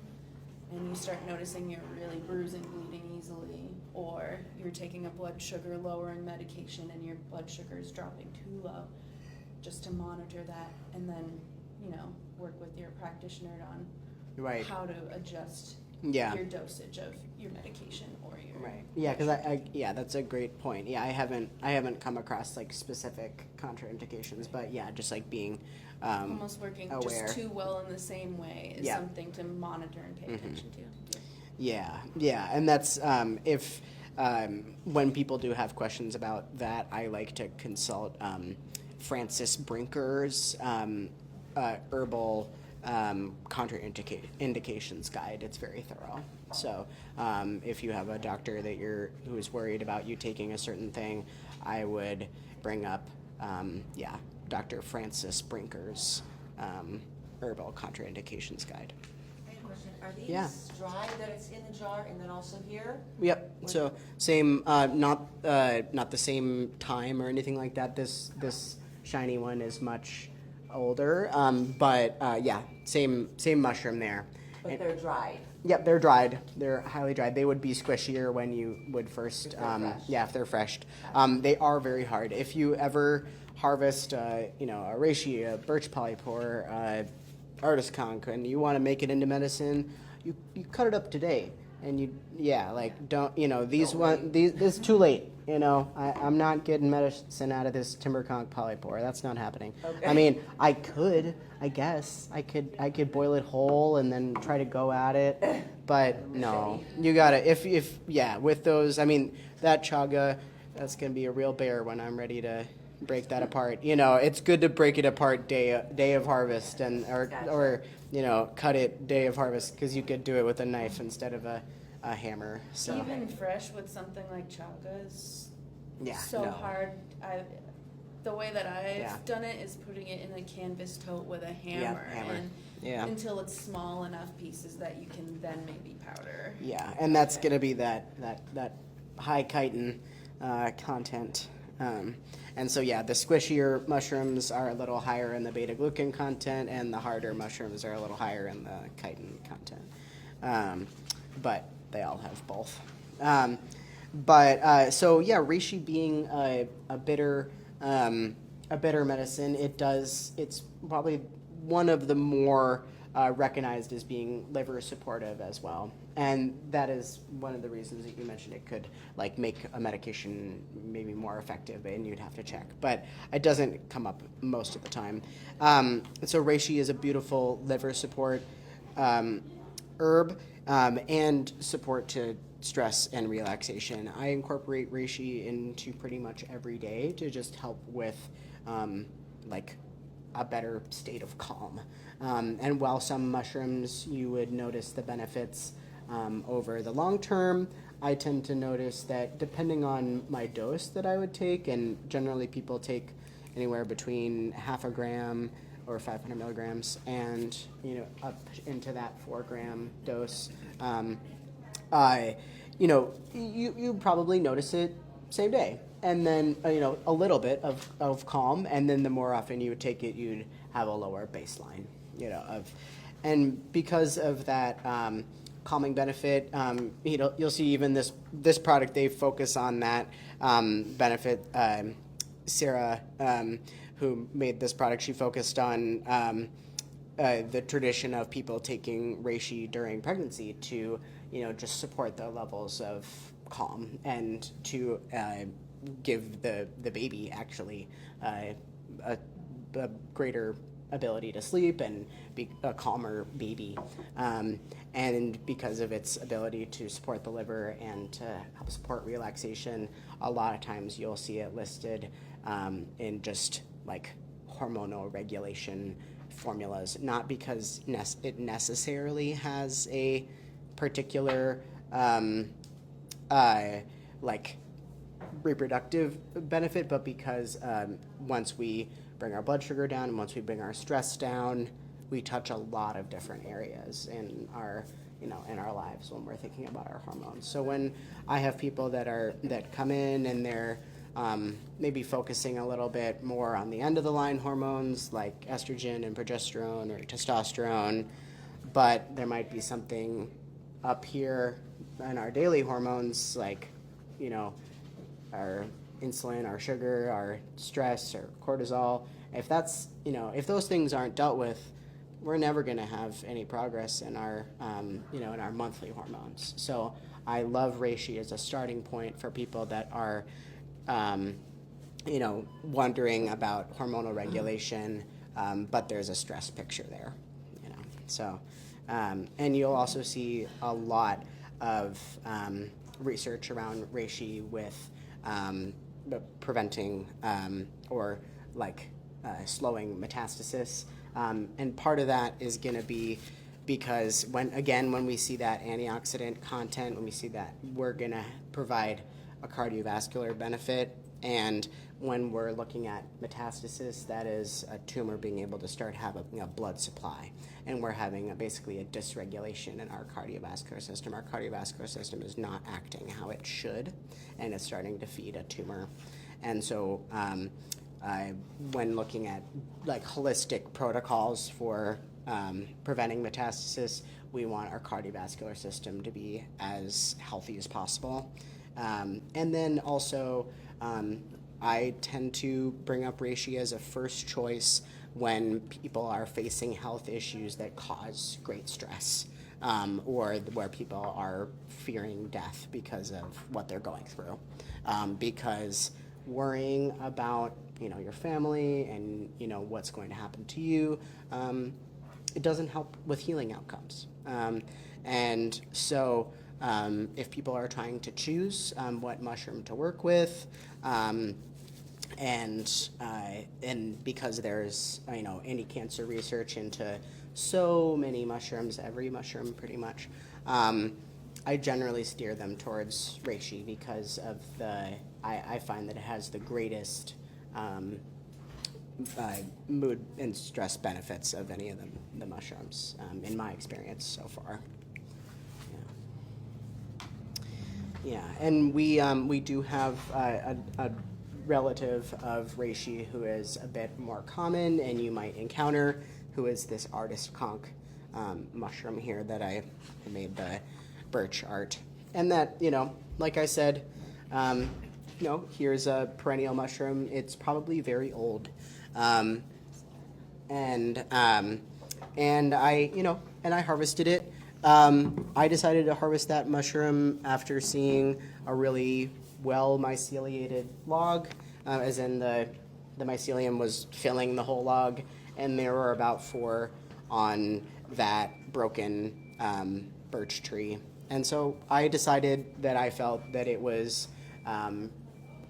F: and you start noticing you're really bruising, bleeding easily, or you're taking a blood sugar lowering medication and your blood sugar is dropping too low, just to monitor that and then work with your practitioner on how to adjust your dosage of your medication or your
A: because that's a great point. I haven't come across like specific contraindications, but just like being
F: almost working
A: aware.
F: Just too well in the same way is something to monitor and pay attention to.
A: And that's if when people do have questions about that, I like to consult Francis Brinker's herbal contraindications guide. It's very thorough. So if you have a doctor that who is worried about you taking a certain thing, I would bring up, Dr. Francis Brinker's herbal contraindications guide.
I: I have a question. Are these
A: Yeah.
I: dry that it's in the jar and then also here?
A: Yep. So same, not the same time or anything like that. This shiny one is much older, but same mushroom there.
I: But they're dried.
A: Yep, they're dried. They're highly dried. They would be squishier when you would first,
I: If they're fresh.
A: if they're fresh. They are very hard. If you ever harvest, a reishi, a birch polypore, artist conch, and you want to make it into medicine, you cut it up today, and this is too late. I'm not getting medicine out of this timber conch polypore. That's not happening.
I: Okay.
A: I mean, I guess I could boil it whole and then try to go at it, but no, you gotta with those. I mean, that chaga, that's gonna be a real bear when I'm ready to break that apart. It's good to break it apart day of harvest or cut it day of harvest, because you could do it with a knife instead of a hammer. So
F: Even fresh with something like chaga is so
A: no.
F: hard. The way that I've
A: Yeah.
F: done it is putting it in a canvas tote with a hammer,
A: hammer.
F: and
A: Yeah.
F: until it's small enough pieces that you can then maybe powder.
A: Yeah, and that's gonna be that high chitin content. And so the squishier mushrooms are a little higher in the beta glucan content, and the harder mushrooms are a little higher in the chitin content. But they all have both. Reishi being a bitter medicine, it's probably one of the more recognized as being liver supportive as well. And that is one of the reasons that you mentioned it could make a medication maybe more effective, and you'd have to check. But it doesn't come up most of the time. So reishi is a beautiful liver support herb and support to stress and relaxation. I incorporate reishi into pretty much every day to just help with a better state of calm. And while some mushrooms you would notice the benefits over the long term, I tend to notice that depending on my dose that I would take, and generally people take anywhere between half a gram or 500 milligrams and up into that 4-gram dose, you probably notice it same day, and then a little bit of calm, and then the more often you would take it, you'd have a lower baseline and because of that calming benefit, you'll see even this product, they focus on that benefit. Sarah, who made this product, she focused on the tradition of people taking reishi during pregnancy to just support the levels of calm and to give the baby actually a greater ability to sleep and be a calmer baby. And because of its ability to support the liver and to help support relaxation, a lot of times you'll see it listed in just hormonal regulation formulas, not because it necessarily has a particular reproductive benefit, but because once we bring our blood sugar down and once we bring our stress down, we touch a lot of different areas in our lives when we're thinking about our hormones. So when I have people that come in and they're maybe focusing a little bit more on the end of the line hormones like estrogen and progesterone or testosterone, but there might be something up here in our daily hormones like our insulin, our sugar, our stress, or cortisol. If those things aren't dealt with, we're never going to have any progress in our in our monthly hormones. So I love reishi as a starting point for people that are wondering about hormonal regulation, but there's a stress picture there. So and you'll also see a lot of research around reishi with preventing or slowing metastasis And part of that is going to be because when we see that antioxidant content, when we see that, we're going to provide a cardiovascular benefit. And when we're looking at metastasis, that is a tumor being able to start having a blood supply. And we're having basically a dysregulation in our cardiovascular system. Our cardiovascular system is not acting how it should, and it's starting to feed a tumor. And so when looking at like holistic protocols for preventing metastasis, we want our cardiovascular system to be as healthy as possible. And then also, I tend to bring up reishi as a first choice when people are facing health issues that cause great stress, or where people are fearing death because of what they're going through. Because worrying about your family and what's going to happen to you, it doesn't help with healing outcomes. And so if people are trying to choose what mushroom to work with, and because there's anti-cancer research into so many mushrooms, every mushroom pretty much, I generally steer them towards reishi because of I find that it has the greatest mood and stress benefits of any of the mushrooms, in my experience so far. Yeah, and we do have a relative of reishi who is a bit more common and you might encounter, who is this artist conch mushroom here that I made the birch art. And that, like I said, here's a perennial mushroom. It's probably very old. And I harvested it. I decided to harvest that mushroom after seeing a really well myceliated log, as in the mycelium was filling the whole log, and there were about 4 on that broken birch tree. And so I decided that I felt that it was a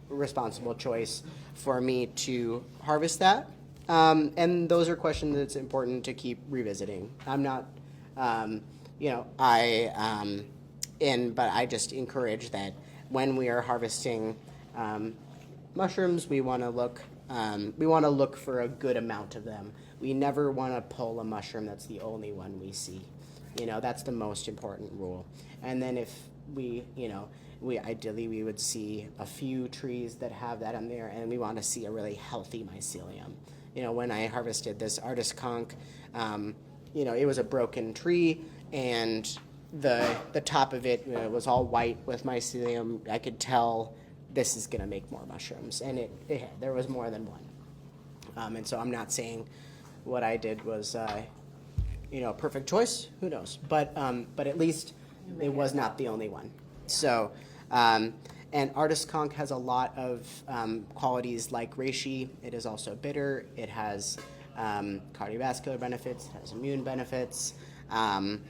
A: responsible choice for me to harvest that. And those are questions that's important to keep revisiting. I'm not, but I just encourage that when we are harvesting mushrooms, we want to look for a good amount of them. We never want to pull a mushroom that's the only one we see. That's the most important rule. And then if we ideally we would see a few trees that have that on there, and we want to see a really healthy mycelium. When I harvested this artist conch, it was a broken tree, and the top of it was all white with mycelium. I could tell this is going to make more mushrooms, and there was more than one. And so I'm not saying what I did was a perfect choice. Who knows? But at least it was not the only one. So, and artist conch has a lot of qualities like reishi. It is also bitter. It has cardiovascular benefits. It has immune benefits. And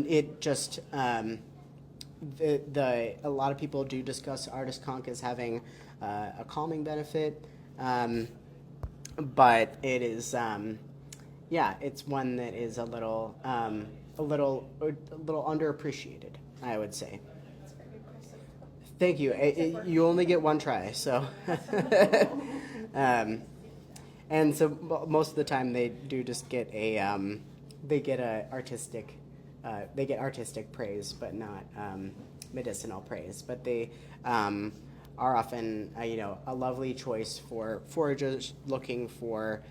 A: it just a lot of people do discuss artist conch as having a calming benefit, but it is it's one that is a little underappreciated, I would say.
C: That's very impressive.
A: Thank you. You only get one try, so. And so most of the time they do just get artistic praise, but not medicinal praise. But they are often a lovely choice for foragers looking for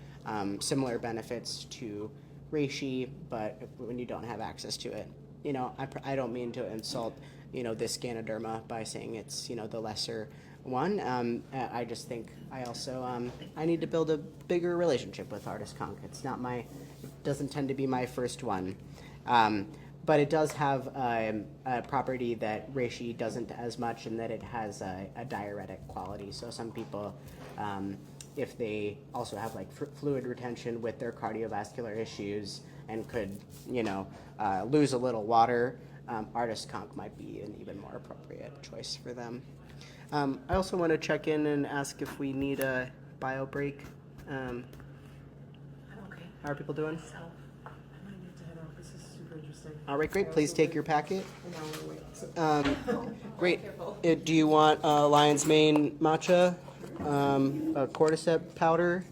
A: similar benefits to reishi, but when you don't have access to it. I don't mean to insult this Ganoderma by saying it's the lesser one. I just think I also I need to build a bigger relationship with artist conch. It doesn't tend to be my first one, but it does have a property that reishi doesn't as much, in that it has a diuretic quality. So some people, if they also have like fluid retention with their cardiovascular issues and could lose a little water, artist conch might be an even more appropriate choice for them. I also want to check in and ask if we need a bio break Um,
E: Okay.
A: how are people doing?
E: So, I might need to head out. This is super interesting.
A: All right, great. Please take your packet.
E: An hour away. So,
A: Great. Do you want lion's mane matcha, a cordyceps powder?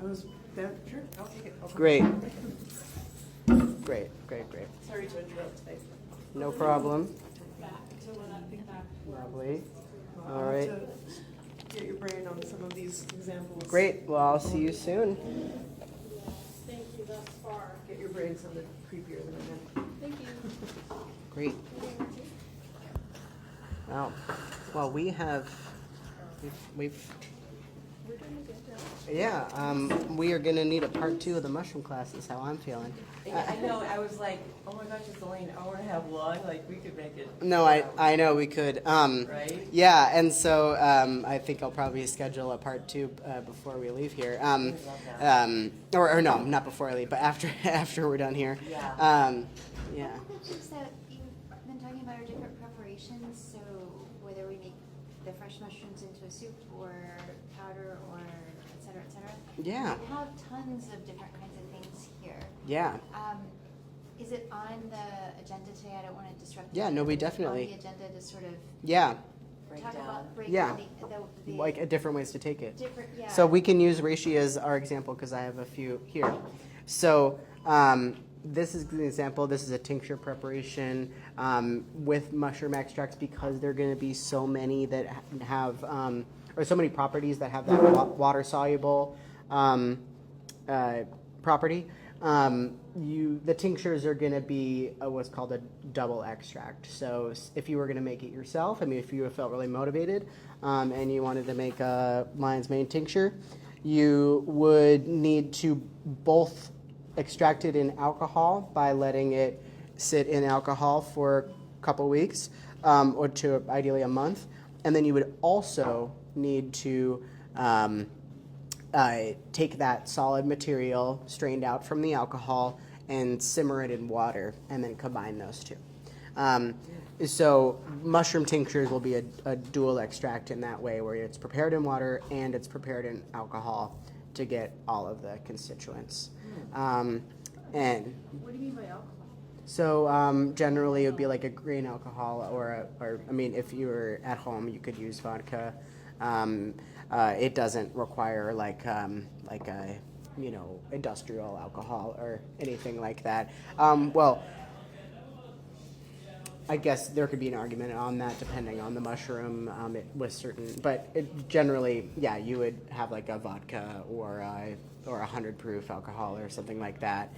E: I was there. Sure, I'll take it. I'll take
A: Great.
E: it.
A: Great.
E: Sorry to interrupt today.
A: No problem.
G: Back to what I,
A: Lovely.
E: I'll
A: All
E: have
A: right.
E: to get your brain on some of these examples.
A: Great. Well, I'll see you soon.
G: thank you thus far.
E: Get your brain sounded creepier than I meant.
F: Thank you.
A: Great. Wow. Well, we've
F: We're doing a good job.
A: yeah. We are gonna need a part 2 of the mushroom class. Is how I'm feeling.
I: Yeah, I know, I was like, oh my gosh, it's only an hour and a half long, like, we could make it.
A: No, I know we could.
I: Right?
A: Yeah, and so I think I'll probably schedule a part 2 before we leave here. Or no, not before I leave, but after we're done here.
I: Yeah.
A: Yeah.
D: One of the things that you've been talking about are different preparations, so whether we make the fresh mushrooms into a soup or powder or et cetera, et cetera.
A: Yeah.
D: We have tons of different kinds of things here.
A: Yeah.
D: Is it on the agenda today? I don't want to disrupt.
A: Yeah,
D: you,
A: no, we
D: but is it
A: definitely-
D: On the agenda to sort of
A: Yeah.
I: Break
D: talk
I: down.
D: about, break
A: Yeah.
D: down the
A: Like different ways to take it.
D: different, yeah.
A: So we can use reishi as our example because I have a few here. So this is an example. This is a tincture preparation with mushroom extracts because there are going to be so many that have, or so many properties that have that water soluble property. The tinctures are going to be what's called a double extract. So if you were going to make it yourself, I mean, if you felt really motivated and you wanted to make a lion's mane tincture, you would need to both extract it in alcohol by letting it sit in alcohol for a couple weeks or to ideally a month. And then you would also need to take that solid material strained out from the alcohol and simmer it in water and then combine those two. So mushroom tinctures will be a dual extract in that way where it's prepared in water and it's prepared in alcohol to get all of the constituents. And
C: What do you mean by alcohol?
A: so generally it would be like a grain alcohol or I mean if you were at home you could use vodka. It doesn't require like a industrial alcohol or anything like that. Well, I guess there could be an argument on that depending on the mushroom. With certain, but generally, yeah, you would have like a vodka or a 100 proof alcohol or something like that,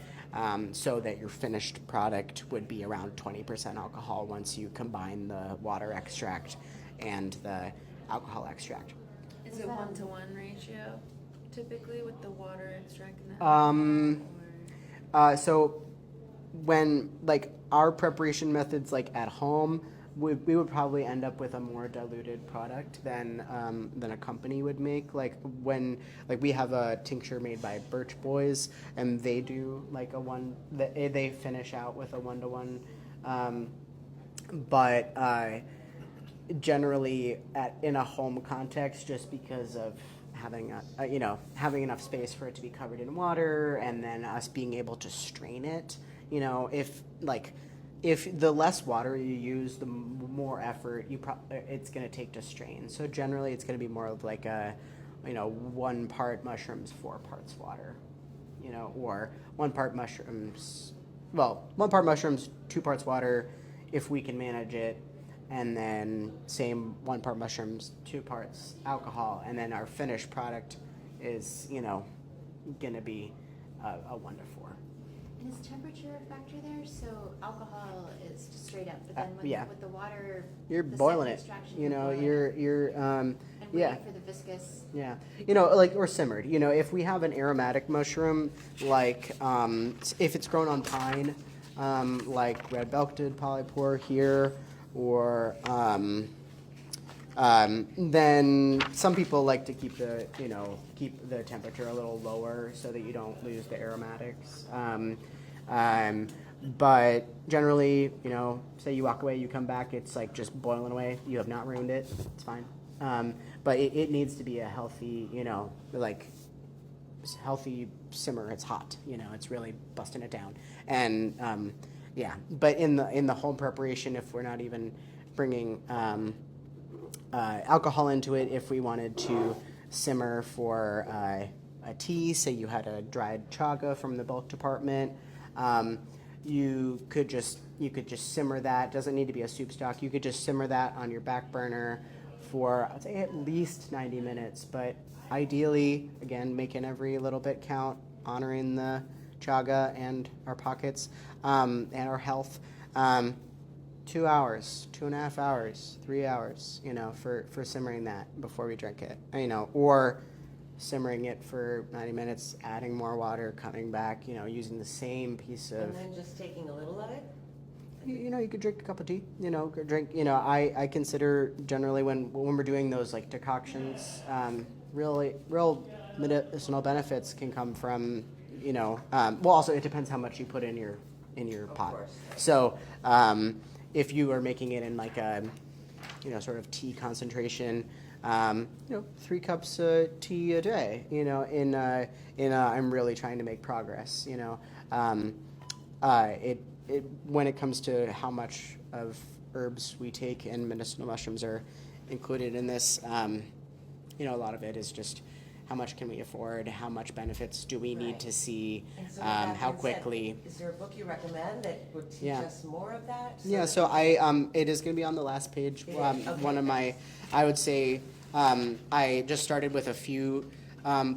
A: so that your finished product would be around 20% alcohol once you combine the water extract and the alcohol extract.
F: Is it 1-to-1 ratio typically with the water extract and the
A: So when like our preparation methods like at home, we would probably end up with a more diluted product than a company would make. Like when like we have a tincture made by Birch Boys, and they do like they finish out with a 1-to-1, but generally in a home context, just because of having having enough space for it to be covered in water, and then us being able to strain it. If the less water you use, the more effort it's going to take to strain. So generally, it's going to be more of like a 1 part mushrooms, 4 parts water, or 1 part mushrooms. Well, 1 part mushrooms, 2 parts water, if we can manage it. And then same 1 part mushrooms, 2 parts alcohol, and then our finished product is gonna be a 1 to 4.
D: And is temperature a factor there? So alcohol is just straight up, but then
A: yeah.
D: with the water,
A: You're
D: the
A: boiling
D: second
A: it.
D: extraction,
A: You're
D: and
A: yeah.
D: waiting for the viscous.
A: Yeah, or simmered. If we have an aromatic mushroom, like if it's grown on pine, like red belted polypore here, or then some people like to keep the temperature a little lower so that you don't lose the aromatics. But generally, say you walk away, you come back, it's like just boiling away. You have not ruined it. It's fine. But it needs to be a healthy, like healthy simmer, it's hot. It's really busting it down. And yeah, but in the home preparation, if we're not even bringing alcohol into it, if we wanted to simmer for a tea, say you had a dried chaga from the bulk department, you could just simmer that. Doesn't need to be a soup stock. You could just simmer that on your back burner for, I'd say, at least 90 minutes. But ideally, again, making every little bit count, honoring the chaga and our pockets and our health. 2 hours, 2.5 hours, 3 hours, for simmering that before we drink it, or simmering it for 90 minutes, adding more water, coming back, using the same piece of.
I: And then just taking a little of it?
A: You could drink a cup of tea, I consider generally when we're doing those like decoctions, real medicinal benefits can come from, also it depends how much you put in your pot.
I: course.
A: So, if you are making it in like a, sort of tea concentration, 3 cups of tea a day, I'm really trying to make progress, when it comes to how much of herbs we take and medicinal mushrooms are included in this, a lot of it is just how much can we afford, how much benefits do we need
I: Right.
A: to see,
I: And so with that
A: how
I: being said,
A: quickly.
I: Is there a book you recommend that would teach
A: Yeah.
I: us more of that?
A: Yeah, so it is going to be on the last page.
I: It is? Okay.
A: One of my, I would say, I just started with a few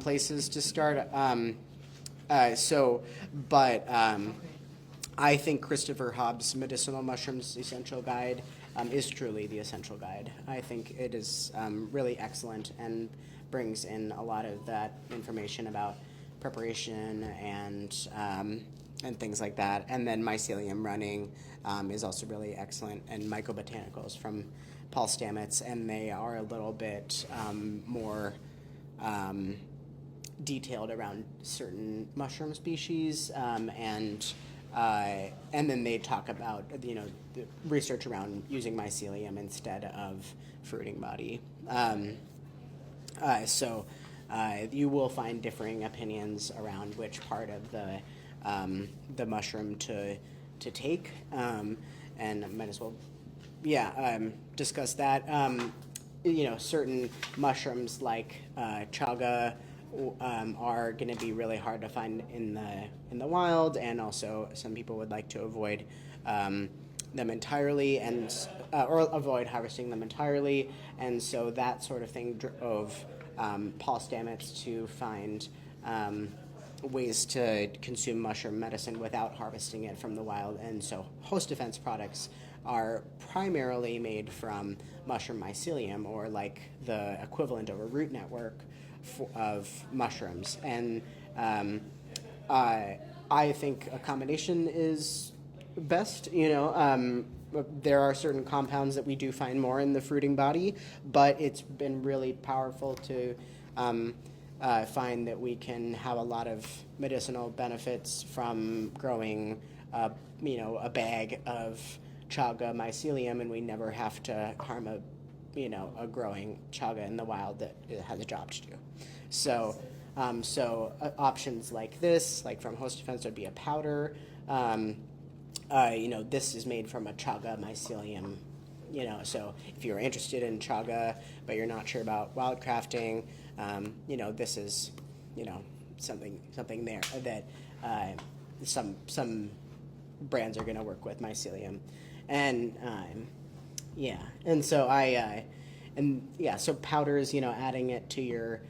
A: places to start. I think Christopher Hobbs' Medicinal Mushrooms Essential Guide is truly the essential guide. I think it is really excellent and brings in a lot of that information about preparation and things like that. And then mycelium running is also really excellent, and mycobotanicals from Paul Stamets, and they are a little bit more detailed around certain mushroom species, and then they talk about the research around using mycelium instead of fruiting body. You will find differing opinions around which part of the mushroom to take, and I might as well discuss that. Certain mushrooms like chaga are going to be really hard to find in the wild, and also some people would like to avoid them entirely, or avoid harvesting them entirely, and so that sort of thing drove Paul Stamets to find ways to consume mushroom medicine without harvesting it from the wild, and so host defense products are primarily made from mushroom mycelium, or like the equivalent of a root network of mushrooms, and I think a combination is best. There are certain compounds that we do find more in the fruiting body, but it's been really powerful to find that we can have a lot of medicinal benefits from growing a bag of chaga mycelium, and we never have to harm a growing chaga in the wild that it has a job to do. So options like this, like from Host Defense, would be a powder. This is made from a chaga mycelium. So if you're interested in chaga but you're not sure about wild crafting, this is something there that some brands are going to work with mycelium, and so powders, adding it to your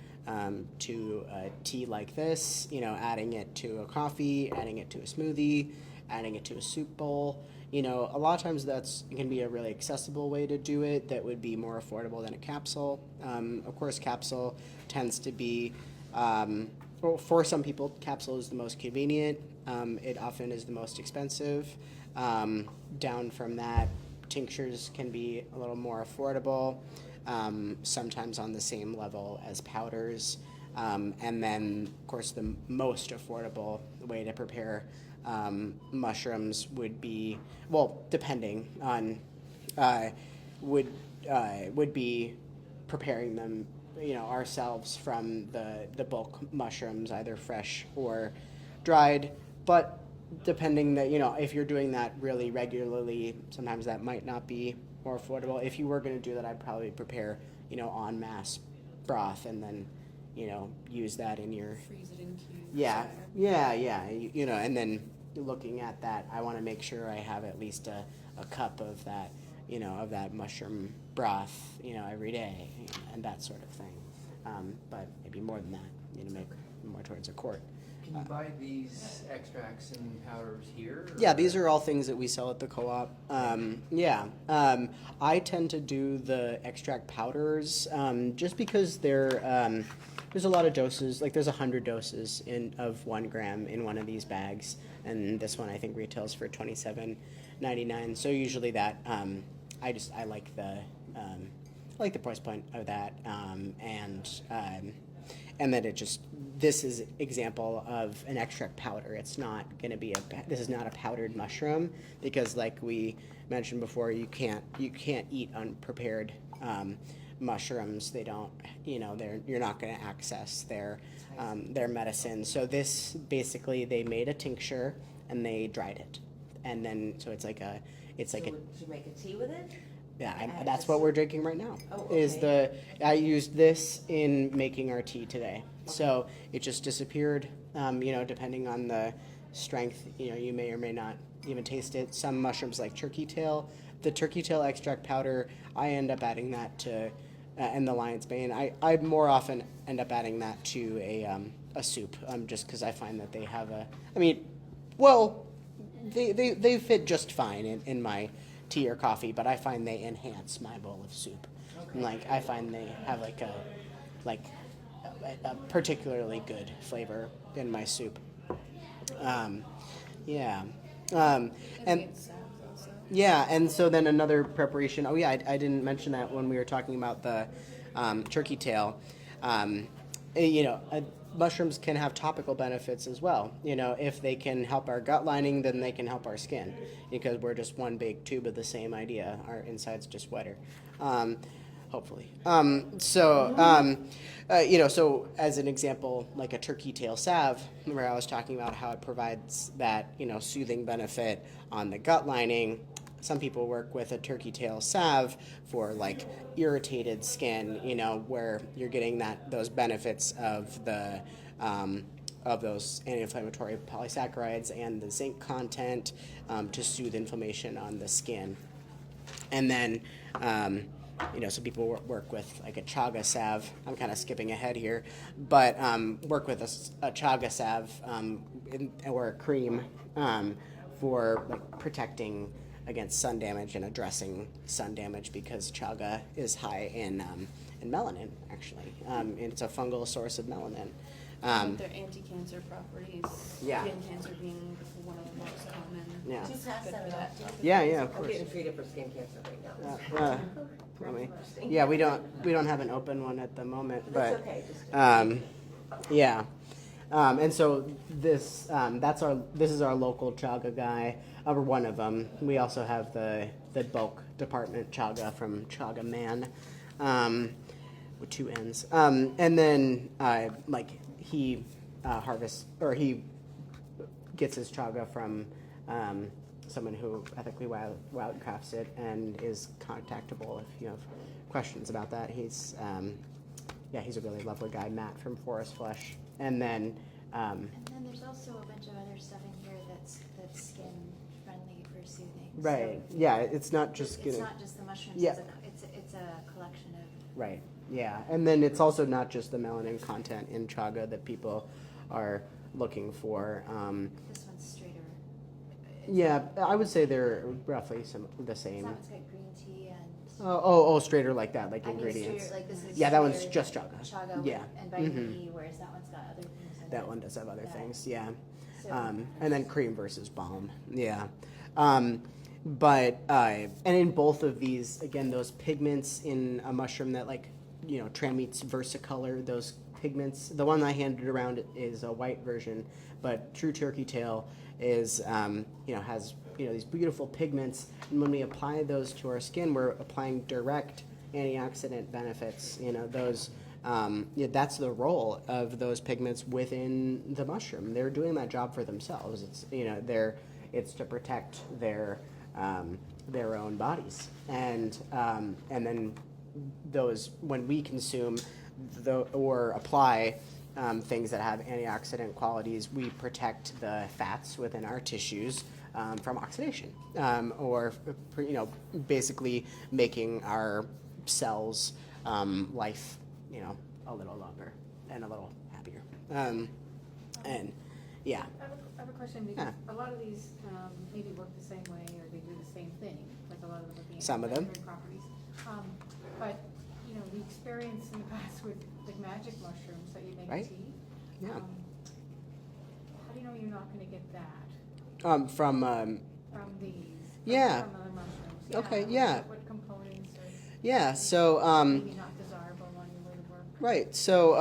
A: to a tea like this, adding it to a coffee, adding it to a smoothie, adding it to a soup bowl. A lot of times that's can be a really accessible way to do it that would be more affordable than a capsule. Of course, capsule tends to be, for some people, capsule is the most convenient. It often is the most expensive. Down from that, tinctures can be a little more affordable, sometimes on the same level as powders. And then, of course, the most affordable way to prepare mushrooms would be, depending on, would be preparing them ourselves from the bulk mushrooms, either fresh or dried. But depending that, if you're doing that really regularly, sometimes that might not be more affordable. If you were going to do that, I'd probably prepare, en masse broth and then, use that in your,
F: Freeze it in cubes.
A: yeah,
F: or-
A: yeah. And then looking at that, I want to make sure I have at least a cup of that, of that mushroom broth, every day, and that sort of thing. But maybe more than that, make more towards a quart.
B: Can you buy these extracts and powders here?
A: Yeah,
B: or-
A: these are all things that we sell at the co-op. I tend to do the extract powders just because there's a lot of doses. Like there's 100 doses of 1 gram in one of these bags, and this one I think retails for $27.99. So usually that I like the price point of that, and then this is example of an extract powder. It's not going to be this is not a powdered mushroom, because like we mentioned before, you can't eat unprepared mushrooms. They don't, you're not going to access their medicine. So this basically, they made a tincture and they dried it, and then so it's like a
I: To make a tea with it?
A: that's what we're drinking right now.
I: Oh,
A: I used this in making our tea today. So it just disappeared, depending on the strength, you may or may not even taste it. Some mushrooms like turkey tail, the turkey tail extract powder, I end up adding that to, and the lion's bane, I more often end up adding that to a soup, just because I find that they have they fit just fine in my tea or coffee, but I find they enhance my bowl of soup. And, I find they have a particularly good flavor in my soup. And and so then another preparation. Oh yeah, I didn't mention that when we were talking about the turkey tail. Mushrooms can have topical benefits as well. If they can help our gut lining, then they can help our skin, because we're just one big tube of the same idea. Our inside's just wetter, hopefully. So as an example, like a turkey tail salve, where I was talking about how it provides that, soothing benefit on the gut lining. Some people work with a turkey tail salve for irritated skin, where you're getting those benefits of the of those anti-inflammatory polysaccharides and the zinc content to soothe inflammation on the skin. And then some people work with a chaga salve. I'm kind of skipping ahead here, but work with a chaga salve or a cream for protecting against sun damage and addressing sun damage, because chaga is high in melanin, actually, and it's a fungal source of melanin.
F: Their anti-cancer properties.
A: Yeah.
F: Skin cancer being one of the most common.
A: Yeah.
I: Just pass
F: Good
I: that
F: for
I: out.
F: that.
A: Yeah, of
I: I'm
A: course.
I: getting treated for skin cancer right now.
A: Yeah, we don't have an open one at the moment, but
I: That's okay.
A: yeah. And so this is our local chaga guy, or one of them. We also have the bulk department chaga from Chaga Man, with 2 N's. And then he harvests, or he gets his chaga from someone who ethically wildcrafts it and is contactable if you have questions about that. He's a really lovely guy, Matt from Forest Flesh. And then
D: there's also a bunch of other stuff in here that's skin friendly for soothing.
A: right,
D: So
A: yeah, it's not just
D: it's not just the mushrooms.
A: Yeah.
D: It's a collection of.
A: right, yeah, and then it's also not just the melanin content in chaga that people are looking for.
D: This one's straighter.
A: Yeah, I would say they're roughly the
D: That
A: same.
D: one's got green tea and.
A: Straighter like that, like
D: I think
A: ingredients.
D: straighter, like this is.
A: Yeah, that one's
D: straighter
A: just chaga.
D: Chaga
A: Yeah.
D: and vitamin E, whereas that one's got other things in it.
A: That one does have other
D: Yeah.
A: things, yeah.
D: So-
A: And then cream versus balm, yeah. And in both of these, again, those pigments in a mushroom that Trameats Versicolor, those pigments, the one I handed around is a white version, but True Turkey Tail is, has, these beautiful pigments, and when we apply those to our skin, we're applying direct antioxidant benefits, those that's the role of those pigments within the mushroom. They're doing that job for themselves. It's it's to protect their own bodies, and then those, when we consume or apply things that have antioxidant qualities, we protect the fats within our tissues from oxidation, or basically making our cells life a little longer and a little happier. And yeah.
C: I have a question, because a lot of these maybe work the same way, or they do the same thing, like a lot of them are being
A: Some of them.
C: properties. But the experience in the past with magic mushrooms that you make
A: Right.
C: tea.
A: Yeah.
C: How do you know you're not going to get that
A: From
C: from these?
A: Yeah.
C: From other mushrooms.
A: Okay, yeah.
C: What components are
A: yeah. So
C: maybe not desirable on your way to work?
A: right. So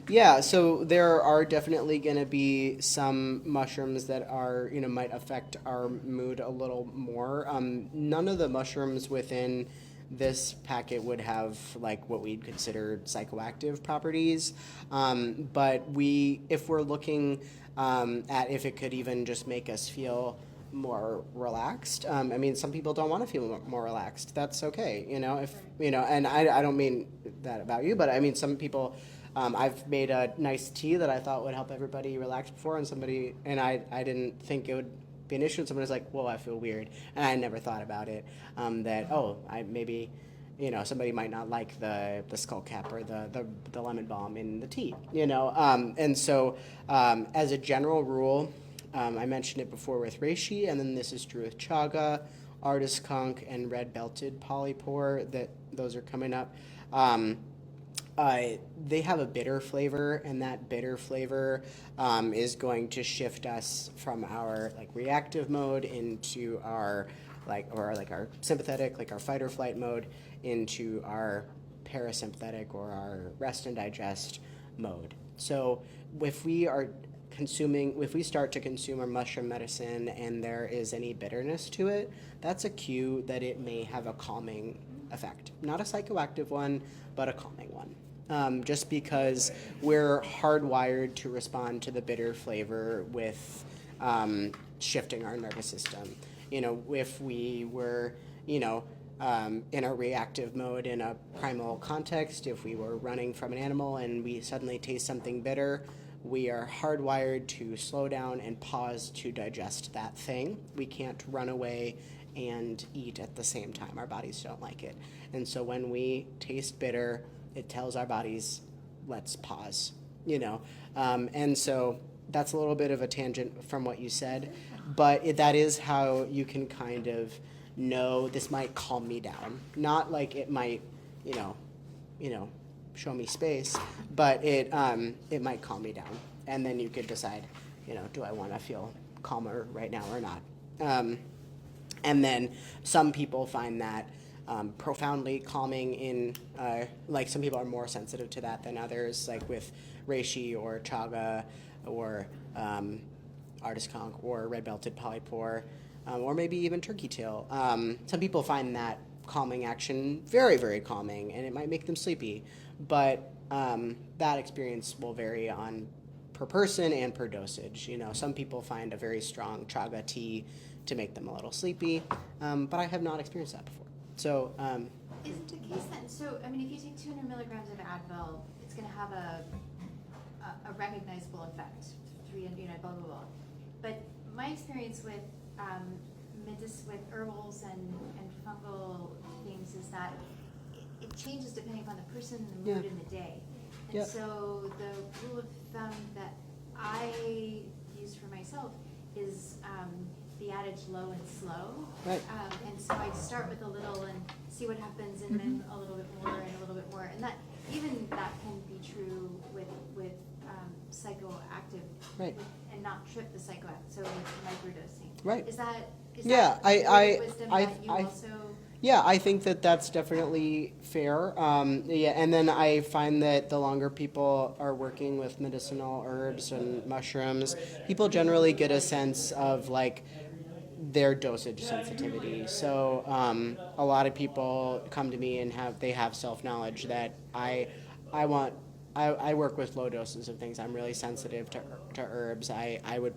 A: yeah. So there are definitely going to be some mushrooms that are might affect our mood a little more. None of the mushrooms within this packet would have like what we'd consider psychoactive properties, but if we're looking at if it could even just make us feel more relaxed. I mean, some people don't want to feel more relaxed. That's okay, if and I don't mean that about you, but I mean some people. I've made a nice tea that I thought would help everybody relax before, and I didn't think it would be an issue. And someone was like, "Whoa, I feel weird," and I never thought about it. I maybe, somebody might not like the skull cap or the lemon balm in the tea, and so as a general rule, I mentioned it before with reishi, and then this is true with chaga, artist conch, and red belted polypore. Those are coming up. They have a bitter flavor, and that bitter flavor is going to shift us from our reactive mode into our our sympathetic, our fight or flight mode, into our parasympathetic or our rest and digest mode. So if we start to consume our mushroom medicine and there is any bitterness to it, that's a cue that it may have a calming effect. Not a psychoactive one, but a calming one. Just because we're hardwired to respond to the bitter flavor with shifting our nervous system. If we were, in a reactive mode in a primal context, if we were running from an animal and we suddenly taste something bitter, we are hardwired to slow down and pause to digest that thing. We can't run away and eat at the same time. Our bodies don't like it. And so when we taste bitter, it tells our bodies, let's pause, and so that's a little bit of a tangent from what you said, but that is how you can kind of know this might calm me down. Not like it might, show me space, but it might calm me down, and then you could decide, do I want to feel calmer right now or not? And then some people find that profoundly calming in, some people are more sensitive to that than others, like with reishi or chaga or artist conch or red belted polypore, or maybe even turkey tail. Some people find that calming action very, very calming, and it might make them sleepy, but that experience will vary per person and per dosage. Some people find a very strong chaga tea to make them a little sleepy, but I have not experienced that before. So,
D: is it the case then? So, I mean, if you take 200 milligrams of Advil, it's going to have a recognizable effect. 300, blah blah blah. But my experience with with herbals and fungal things is that it changes depending upon the person, the mood, and the day. And so the rule of thumb that I use for myself is the adage low and slow.
A: Right.
D: And so I start with a little and see what happens, and then a little bit more and a little bit more. And that can be true with psychoactive,
A: Right.
D: and not trip the psychoactive. So microdosing.
A: Right.
D: Is that
A: Yeah,
D: a word of wisdom that you
A: I
D: also?
A: Yeah, I think that's definitely fair. And then I find that the longer people are working with medicinal herbs and mushrooms, people generally get a sense of their dosage sensitivity. So a lot of people come to me and have self-knowledge that I work with low doses of things. I'm really sensitive to herbs. I would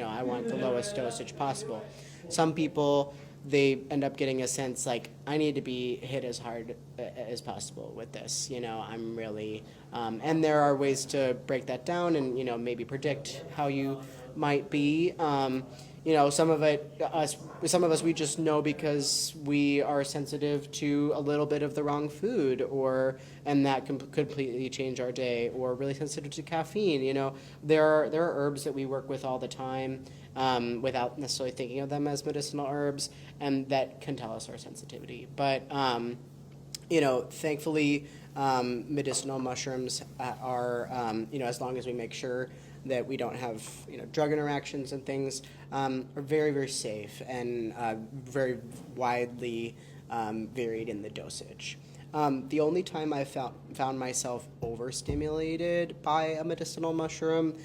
A: I want the lowest dosage possible. Some people, they end up getting a sense like, I need to be hit as hard as possible with this. I'm really, and there are ways to break that down and, maybe predict how you might be. Some of us, we just know because we are sensitive to a little bit of the wrong food, and that can completely change our day, or really sensitive to caffeine. There are herbs that we work with all the time, without necessarily thinking of them as medicinal herbs, and that can tell us our sensitivity. But, thankfully, medicinal mushrooms are, as long as we make sure that we don't have, drug interactions and things, are very, very safe and very widely varied in the dosage. The only time I found myself overstimulated by a medicinal mushroom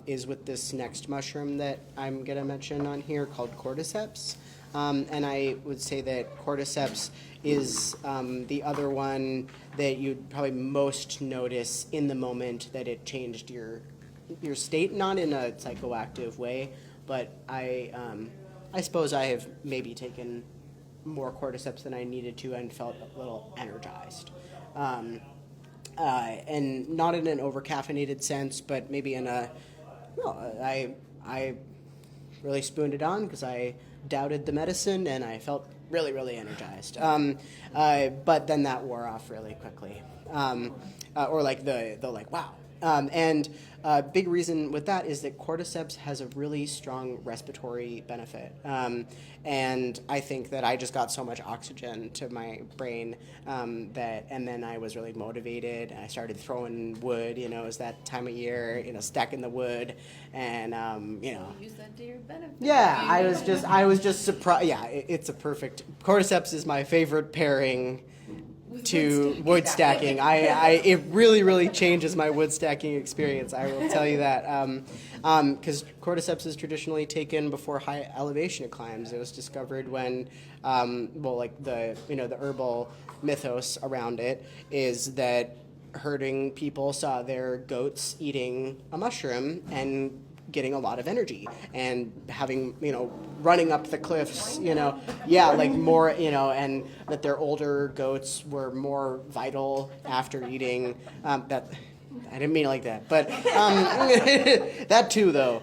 A: is with this next mushroom that I'm going to mention on here called cordyceps. And I would say that cordyceps is the other one that you'd probably most notice in the moment that it changed your state, not in a psychoactive way, but I suppose I have maybe taken more cordyceps than I needed to and felt a little energized. And not in an over-caffeinated sense, but maybe in I really spooned it on because I doubted the medicine and I felt really, really energized. But then that wore off really quickly. Or like the wow. And a big reason with that is that cordyceps has a really strong respiratory benefit. And I think that I just got so much oxygen to my brain and then I was really motivated. I started throwing wood, it was that time of year, stacking the wood. And,
F: Use that to your benefit.
A: Yeah, I was just surprised. Yeah, it's a perfect, cordyceps is my favorite pairing to wood stacking. It really, really changes my wood stacking experience. I will tell you that. Because cordyceps is traditionally taken before high elevation climbs. It was discovered when, the herbal mythos around it is that herding people saw their goats eating a mushroom and getting a lot of energy and having, running up the cliffs, more, and that their older goats were more vital after eating. That I didn't mean it like that, but that too, though.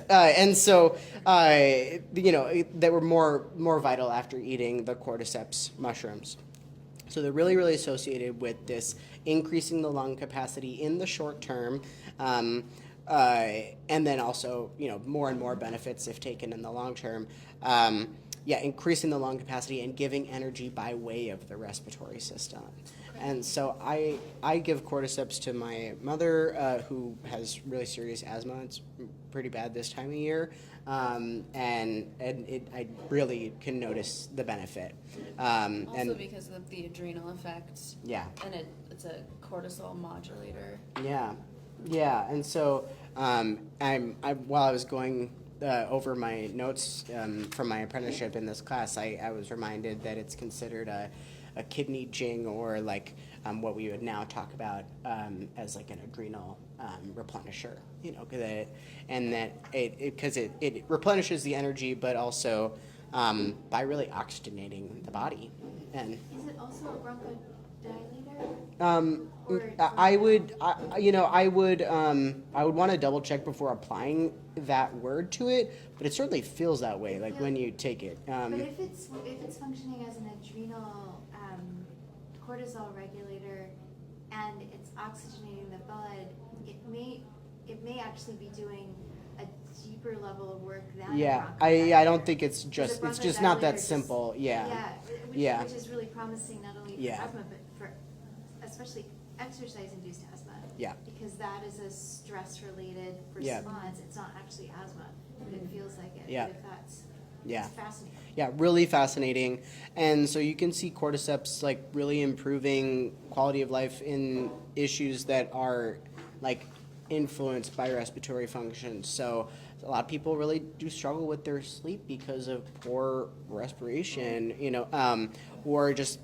A: And so, they were more vital after eating the cordyceps mushrooms. So they're really, really associated with this increasing the lung capacity in the short term, and then also, more and more benefits if taken in the long term. Increasing the lung capacity and giving energy by way of the respiratory system. And so I give cordyceps to my mother, who has really serious asthma. It's pretty bad this time of year, and I really can notice the benefit.
F: Also because of the adrenal effects.
A: Yeah.
F: And it's a cortisol modulator.
A: Yeah, and so while I was going over my notes from my apprenticeship in this class, I was reminded that it's considered a kidney jing, or like what we would now talk about as like an adrenal replenisher, because it replenishes the energy, but also by really oxygenating the body. And
D: Is it also a bronchodilator?
A: I would want to double check before applying that word to it, but it certainly feels that way, like when you take it.
D: But if it's functioning as an adrenal cortisol regulator and it's oxygenating the blood, it may actually be doing a deeper level of work than
A: I don't think it's just not that simple. Which is
D: really promising, not only for asthma but for especially exercise-induced asthma.
A: Yeah.
D: Because that is a stress-related response. It's not actually asthma, but it feels like it.
A: Yeah.
D: But if that's
A: Yeah.
D: it's fascinating.
A: Yeah, really fascinating. And so you can see cordyceps like really improving quality of life in issues that are like influenced by respiratory functions. So a lot of people really do struggle with their sleep because of poor respiration, or just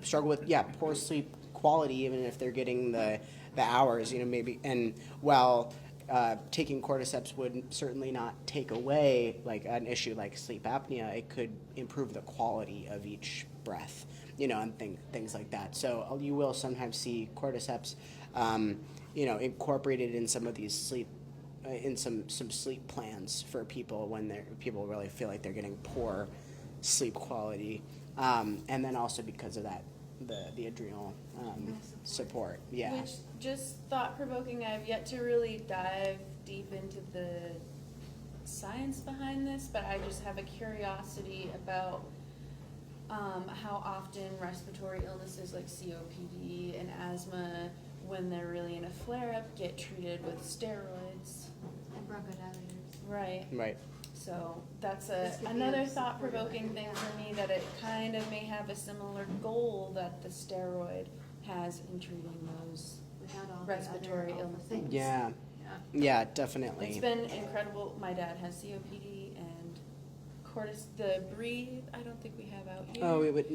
A: struggle with poor sleep quality, even if they're getting the hours, maybe. And while taking cordyceps would certainly not take away like an issue like sleep apnea, it could improve the quality of each breath, and things like that. So you will sometimes see cordyceps, incorporated in some of these sleep, in some sleep plans for people when people really feel like they're getting poor sleep quality, and then also because of that, the adrenal support. Yeah.
F: Which, just thought-provoking, I've yet to really dive deep into the science behind this, but I just have a curiosity about how often respiratory illnesses like COPD and asthma, when they're really in a flare-up, get treated with steroids.
D: And bronchodilators.
F: Right.
A: Right.
F: So that's
D: This could be
F: another
D: a
F: thought-provoking
D: supportive
F: thing
D: thing.
F: for me, that it kind of may have a similar goal that the steroid has in treating those.
D: Without all
F: Respiratory
D: the other awful
F: illnesses.
D: things.
A: Yeah.
C: Yeah.
A: Yeah, definitely.
F: It's been incredible. My dad has COPD and the breathe. I don't think we have out here.
A: Oh, we would.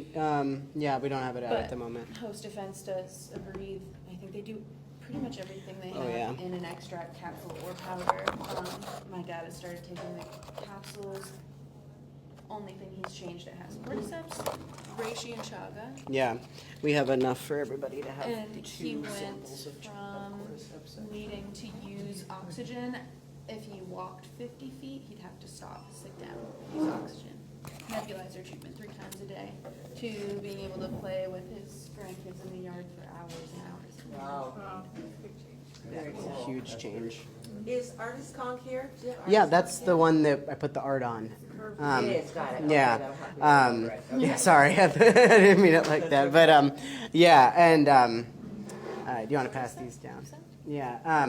A: Yeah, we don't have it out
F: But
A: at the moment.
F: Host Defense does a breathe. I think they do pretty much everything they
A: Oh,
F: have
A: yeah.
F: in an extract capsule or powder. My dad has started taking the capsules. Only thing he's changed, it has cordyceps, reishi, and chaga.
A: Yeah, we have enough for everybody to have.
F: And he
A: two
F: went
A: samples of
F: from
A: cordyceps and-
F: needing to use oxygen. If he walked 50 feet, he'd have to stop, sit down, use oxygen. Nebulizer treatment 3 times a day, to being able to play with his grandkids in the yard for hours and hours.
I: Wow.
C: Wow.
I: Very
A: It's a
I: cool.
A: huge change.
I: Is Artist Conk here? Do you have
A: Yeah,
I: Artist
A: that's
I: Conk
A: the
I: here?
A: one that I put the art on.
I: It is, got it. Okay,
A: Yeah.
I: that'll help me remember it. Okay.
A: Yeah, sorry, I didn't mean it like that. But yeah, and do you want to pass these down? Yeah,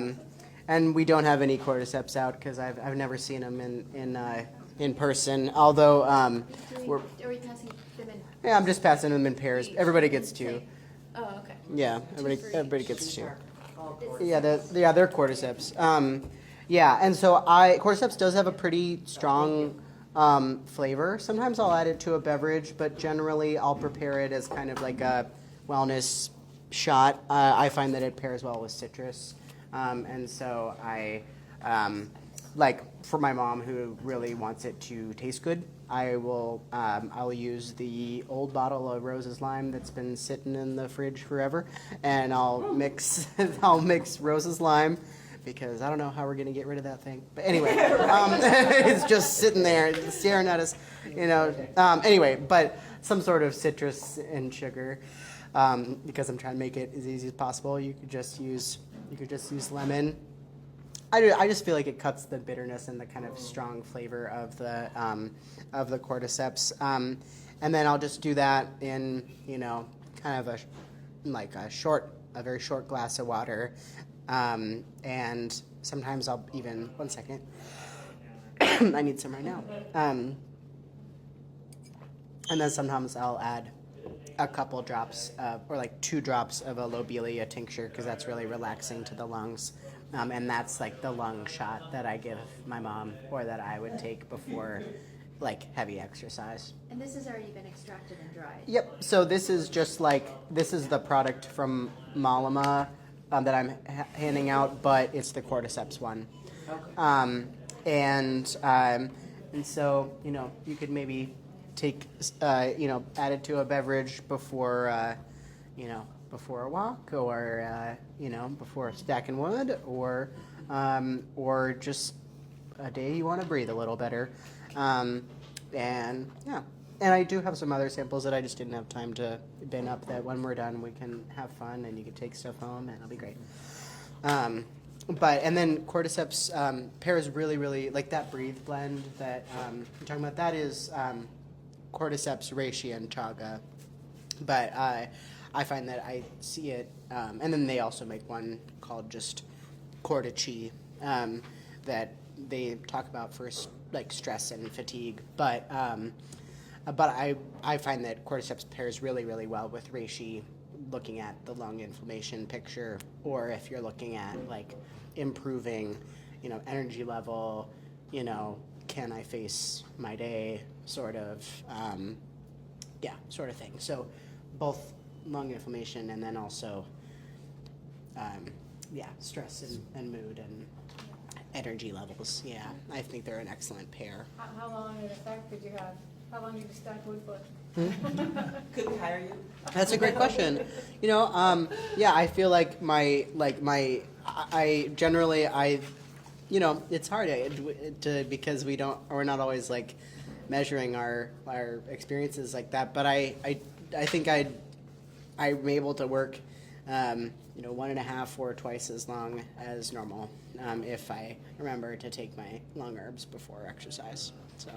A: and we don't have any cordyceps out because I've never seen them in person. Although we're
D: Are we passing them in?
A: yeah, I'm just passing them in pairs. Everybody gets 2.
F: Oh, okay.
A: Yeah,
F: for
A: everybody
F: each.
A: gets 2.
I: All cordyceps.
A: Yeah, they're cordyceps. Yeah, and so cordyceps does have a pretty strong flavor. Sometimes I'll add it to a beverage, but generally I'll prepare it as kind of like a wellness shot. I find that it pairs well with citrus, and so like for my mom who really wants it to taste good, I'll use the old bottle of Rose's Lime that's been sitting in the fridge forever, and I'll mix Rose's Lime, because I don't know how we're gonna get rid of that thing. But anyway, it's just sitting there staring at us, Anyway, but some sort of citrus and sugar, because I'm trying to make it as easy as possible. You could just use lemon. I just feel like it cuts the bitterness and the kind of strong flavor of the cordyceps, and then I'll just do that in kind of a very short glass of water, and sometimes I'll even 1 second. I need some right now, and then sometimes I'll add a couple drops or like 2 drops of a lobelia tincture, because that's really relaxing to the lungs. And that's like the lung shot that I give my mom, or that I would take before like heavy exercise.
D: And this has already been extracted and dried.
A: Yep. So this is the product from Malama that I'm handing out, but it's the cordyceps one.
I: Okay.
A: And so you could maybe take add it to a beverage before before a walk, or before stacking wood, or just a day you want to breathe a little better, and I do have some other samples that I just didn't have time to bin up, that when we're done we can have fun and you can take stuff home and it'll be great. And then cordyceps pairs really, really, like that breathe blend that you're talking about, that is cordyceps, reishi, and chaga. But I find that I see it, and then they also make one called just cordychi, that they talk about for like stress and fatigue. But I find that cordyceps pairs really, really well with reishi, looking at the lung inflammation picture, or if you're looking at like improving, energy level, can I face my day, sort of thing. So both lung inflammation, and then also, stress and mood and energy levels. Yeah, I think they're an excellent pair.
C: How long in effect did you have? How long did you stack wood for?
I: Could we hire you?
A: That's a great question. I feel like I generally, it's hard because we're not always like measuring our experiences like that. But I think I'm able to work, 1.5 or twice as long as normal if I remember to take my lung herbs before exercise. So,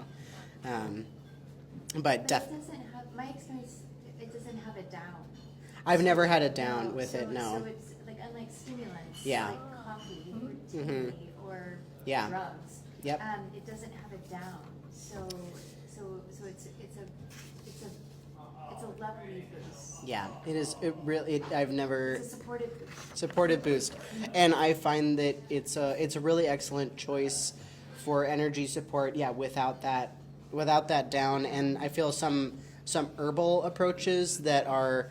A: but
D: It
A: definitely.
D: doesn't have, my experience, it doesn't have it down.
A: I've never had it down
D: No,
A: with
D: so,
A: it, no.
D: So it's like unlike stimulants,
A: Yeah.
D: like coffee or tea
A: Mhm.
D: or
A: Yeah.
D: drugs.
A: Yep.
D: It doesn't have it down. So it's a lovely boost.
A: Yeah, it is. It really. I've never
D: It's a supportive boost.
A: supported boost, and I find that it's a really excellent choice for energy support. Yeah, without that down, and I feel some herbal approaches that are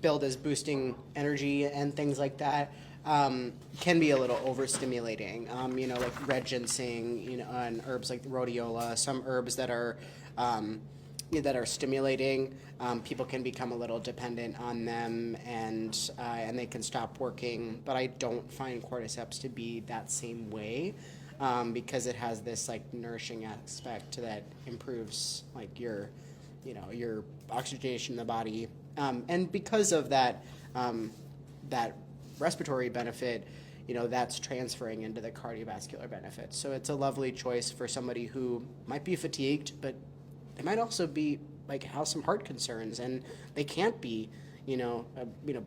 A: billed as boosting energy and things like that. Can be a little overstimulating, like red ginseng, and herbs like rhodiola, some herbs that are stimulating. People can become a little dependent on them, and they can stop working. But I don't find cordyceps to be that same way, because it has this like nourishing aspect that improves like your oxygenation in the body, and because of that respiratory benefit, that's transferring into the cardiovascular benefit. So it's a lovely choice for somebody who might be fatigued, but they might also be have some heart concerns, and they can't be,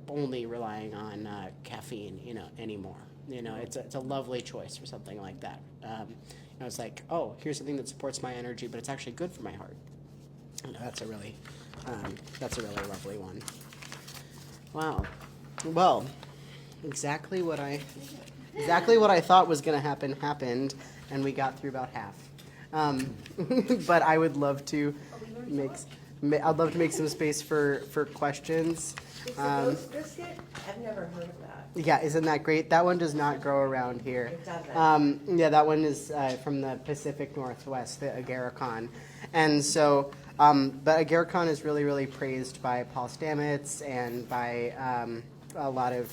A: only relying on caffeine, anymore. It's a lovely choice for something like that. It's like, oh, here's something that supports my energy, but it's actually good for my heart. That's a really lovely one. Wow. Well, exactly what I thought was going to happen happened, and we got through about half. But I would love to make some space for questions.
I: Is the ghost biscuit? I've never heard of that.
A: Yeah, isn't that great? That one does not grow around here.
I: It doesn't.
A: That one is from the Pacific Northwest, the agaricon. And so, but agaricon is really, really praised by Paul Stamets and by a lot of,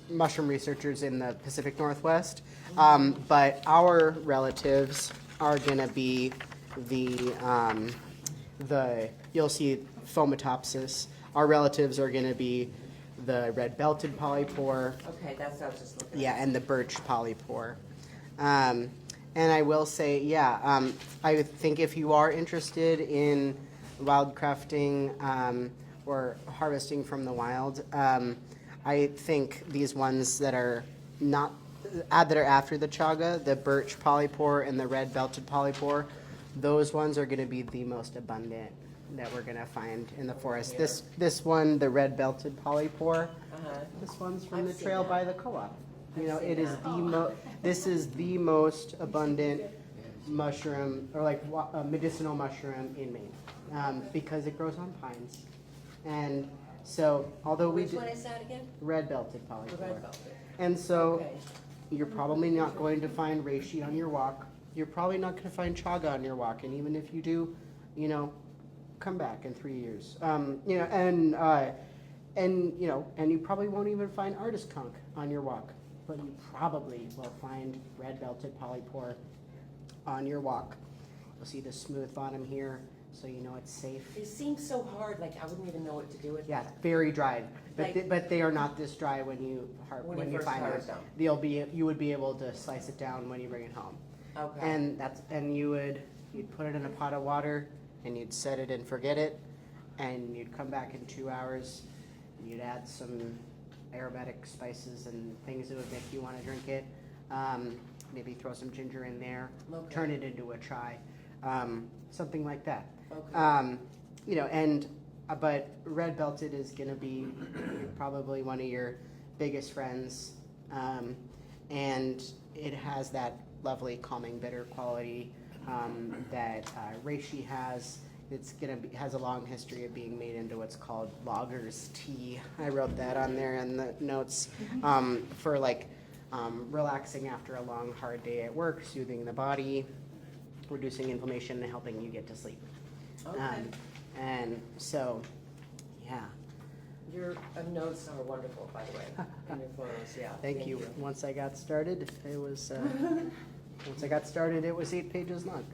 A: mushroom researchers in the Pacific Northwest. But our relatives are going to be you'll see Fomitopsis. Our relatives are going to be the red-belted polypore.
I: Okay, that's what I was just looking at.
A: Yeah, and the birch polypore. And I will say, I think if you are interested in wildcrafting or harvesting from the wild, I think these ones that are after the chaga, the birch polypore and the red-belted polypore, those ones are going to be the most abundant that we're going to find in the forest. This one, the red-belted polypore, this one's from the trail by the co-op. It is this is the most abundant mushroom, or medicinal mushroom in Maine, because it grows on pines. And so, although
I: Which one is that again?
A: red-belted polypore.
I: The red velvet.
A: And so,
I: Okay.
A: you're probably not going to find reishi on your walk. You're probably not going to find chaga on your walk. And even if you do, come back in 3 years. And you probably won't even find artist conch on your walk, but you probably will find red-belted polypore on your walk. You'll see the smooth bottom here, so you know it's safe.
I: It seems so hard, I wouldn't even know what to do with
A: Yeah,
I: that.
A: very dry, but they are not this dry when you
I: When you first
A: find
I: harvest
A: them.
I: them.
A: You would be able to slice it down when you bring it home,
I: Okay.
A: and you'd put it in a pot of water and you'd set it and forget it, and you'd come back in 2 hours. And you'd add some aromatic spices and things that would make you want to drink it. Maybe throw some ginger in there,
I: Okay.
A: turn it into a chai, something like that.
I: Okay.
A: But red belted is going to be probably one of your biggest friends, and it has that lovely calming bitter quality that reishi has. It's has a long history of being made into what's called logger's tea. I wrote that on there in the notes for like relaxing after a long, hard day at work, soothing the body, reducing inflammation, and helping you get to sleep.
I: Okay.
A: And so, yeah.
I: Your notes are wonderful, by the way, and your photos, yeah.
A: Thank you. Once I got started, it was 8 pages long.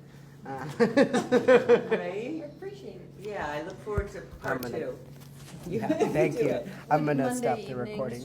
I: Right?
C: Appreciate it.
I: Yeah, I look forward to part
A: I'm gonna-
I: two.
A: Yeah, thank
I: Do
A: you.
I: it.
A: I'm gonna
F: Monday
A: stop the
F: evenings,
A: recording.